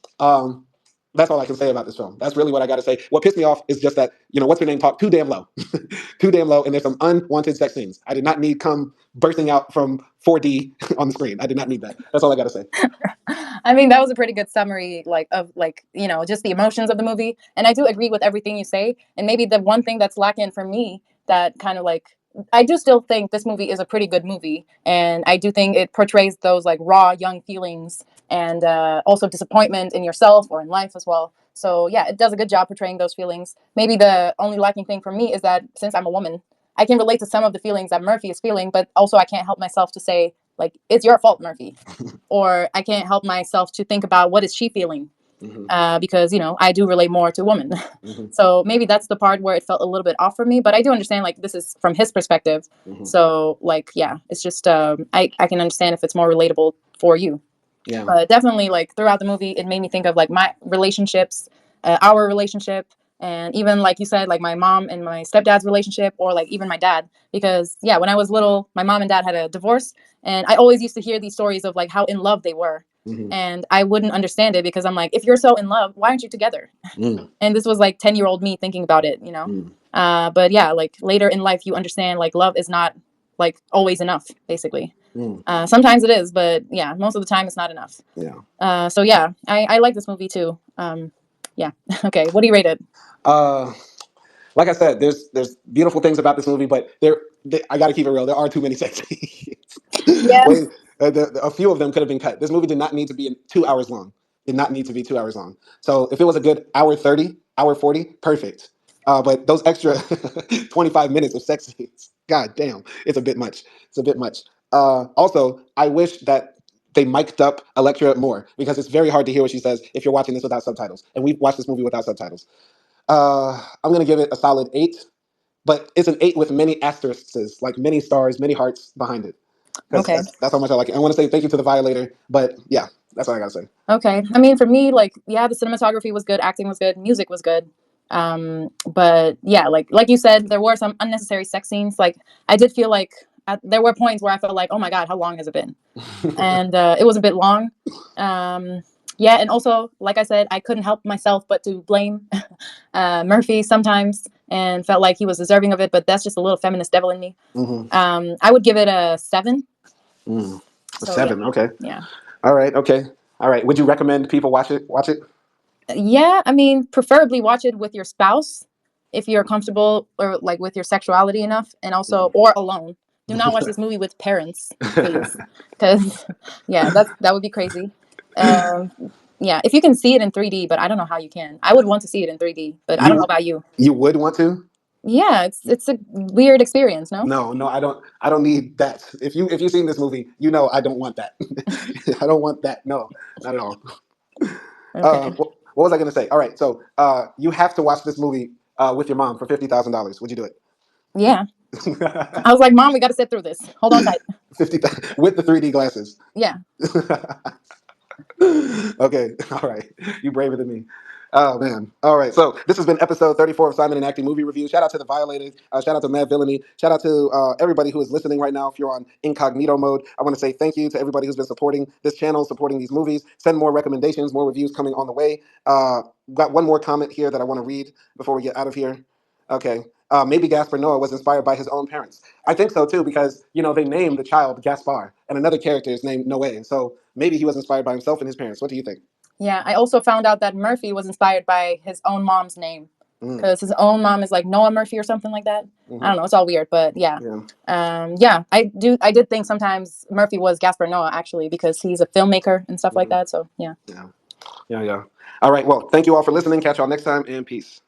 That's all I can say about this film. That's really what I got to say. What pissed me off is just that, what's her name talked too damn low. Too damn low. And there's some unwanted sex scenes. I did not need cum bursting out from 4D on the screen. I did not need that. That's all I got to say. I mean, that was a pretty good summary, like of like just the emotions of the movie. And I do agree with everything you say. And maybe the one thing that's lacking for me that kind of like I do still think this movie is a pretty good movie, and I do think it portrays those like raw young feelings and also disappointment in yourself or in life as well. So yeah, it does a good job portraying those feelings. Maybe the only lacking thing for me is that since I'm a woman, I can relate to some of the feelings that Murphy is feeling, but also I can't help myself to say like it's your fault, Murphy, or I can't help myself to think about what is she feeling, because I do relate more to women. Mhm. So maybe that's the part where it felt a little bit off for me, but I do understand like this is from his perspective. Mhm. So like yeah, it's just I can understand if it's more relatable for you. Yeah. But definitely like throughout the movie, it made me think of like my relationships, our relationship, And even like you said, like my mom and my stepdad's relationship, or like even my dad, because yeah, when I was little, my mom and dad had a divorce, and I always used to hear these stories of like how in love they were. And I wouldn't understand it because I'm like, if you're so in love, why aren't you together? And this was like 10-year-old me thinking about it, you know. But yeah, like later in life you understand like love is not like always enough, basically. Sometimes it is, but yeah, most of the time it's not enough. Yeah. So yeah, I like this movie too. Yeah. Okay, what do you rate it? Uh, like I said, there's beautiful things about this movie, but I got to keep it real. There are too many sex scenes. Yeah. Wait, a few of them could have been cut. This movie did not need to be 2 hours long. Did not need to be 2 hours long. So if it was a good hour 30, hour 40, perfect. But those extra 25 minutes of sex scenes, god damn, it's a bit much. It's a bit much. Also, I wish that they mic'd up Electra more because it's very hard to hear what she says if you're watching this without subtitles. And we've watched this movie without subtitles. I'm gonna give it a solid 8, but it's an 8 with many asterisks, like many stars, many hearts behind it. Because Okay. that's how much I like it. I want to say thank you to the Violator, but yeah, that's all I gotta say. Okay. I mean, for me, like, yeah, the cinematography was good, acting was good, music was good. But yeah, like you said, there were some unnecessary sex scenes. Like, I did feel like there were points where I felt like, oh my god, how long has it been? And it was a bit long. Um, yeah, and also, like I said, I couldn't help myself but to blame Murphy sometimes, and felt like he was deserving of it. But that's just a little feminist devil in me. I would give it a 7. A So yeah, 7, okay. yeah. All right, okay. All right. Would you recommend people watch it? Watch it? Yeah, I mean, preferably watch it with your spouse if you're comfortable, or like with your sexuality enough, and also or alone. Do not watch this movie with parents, please, because yeah, that would be crazy. Um, yeah, if you can see it in 3D, but I don't know how you can. I would want to see it in 3D, but I don't know you about you. you would want to? Yeah, it's a weird experience, no? No, no, I don't. I don't need that. If you've seen this movie, you know I don't want that. I don't want that. No, not at all. Okay. What was I going to say? All right, so you have to watch this movie with your mom for $50,000. Would you do it? Yeah, I was like, Mom, we got to sit through this. Hold on tight. 50 with the 3D glasses. Yeah. Okay, all right. You braver than me. Oh man. All right. So this has been episode 34 of Simon and Acting Movie Review. Shout out to the Violators. Shout out to Mad Villainy. Shout out to everybody who is listening right now. If you're on incognito mode, I want to say thank you to everybody who's been supporting this channel, supporting these movies. Send more recommendations, more reviews coming on the way. Got one more comment here that I want to read before we get out of here. Okay. Maybe Gasper Noé was inspired by his own parents. I think so too, because they named the child Gaspar, and another character is named Noé. So maybe he was inspired by himself and his parents. What do you think? Yeah, I also found out that Murphy was inspired by his own mom's name, because his own mom is like Noah Murphy or something like that. I don't know. It's all weird, but yeah. Yeah, I did think sometimes Murphy was Gasper Noah, actually, because he's a filmmaker and stuff like that. So yeah. Yeah. All right. Well, thank you all for listening. Catch y'all next time, and peace.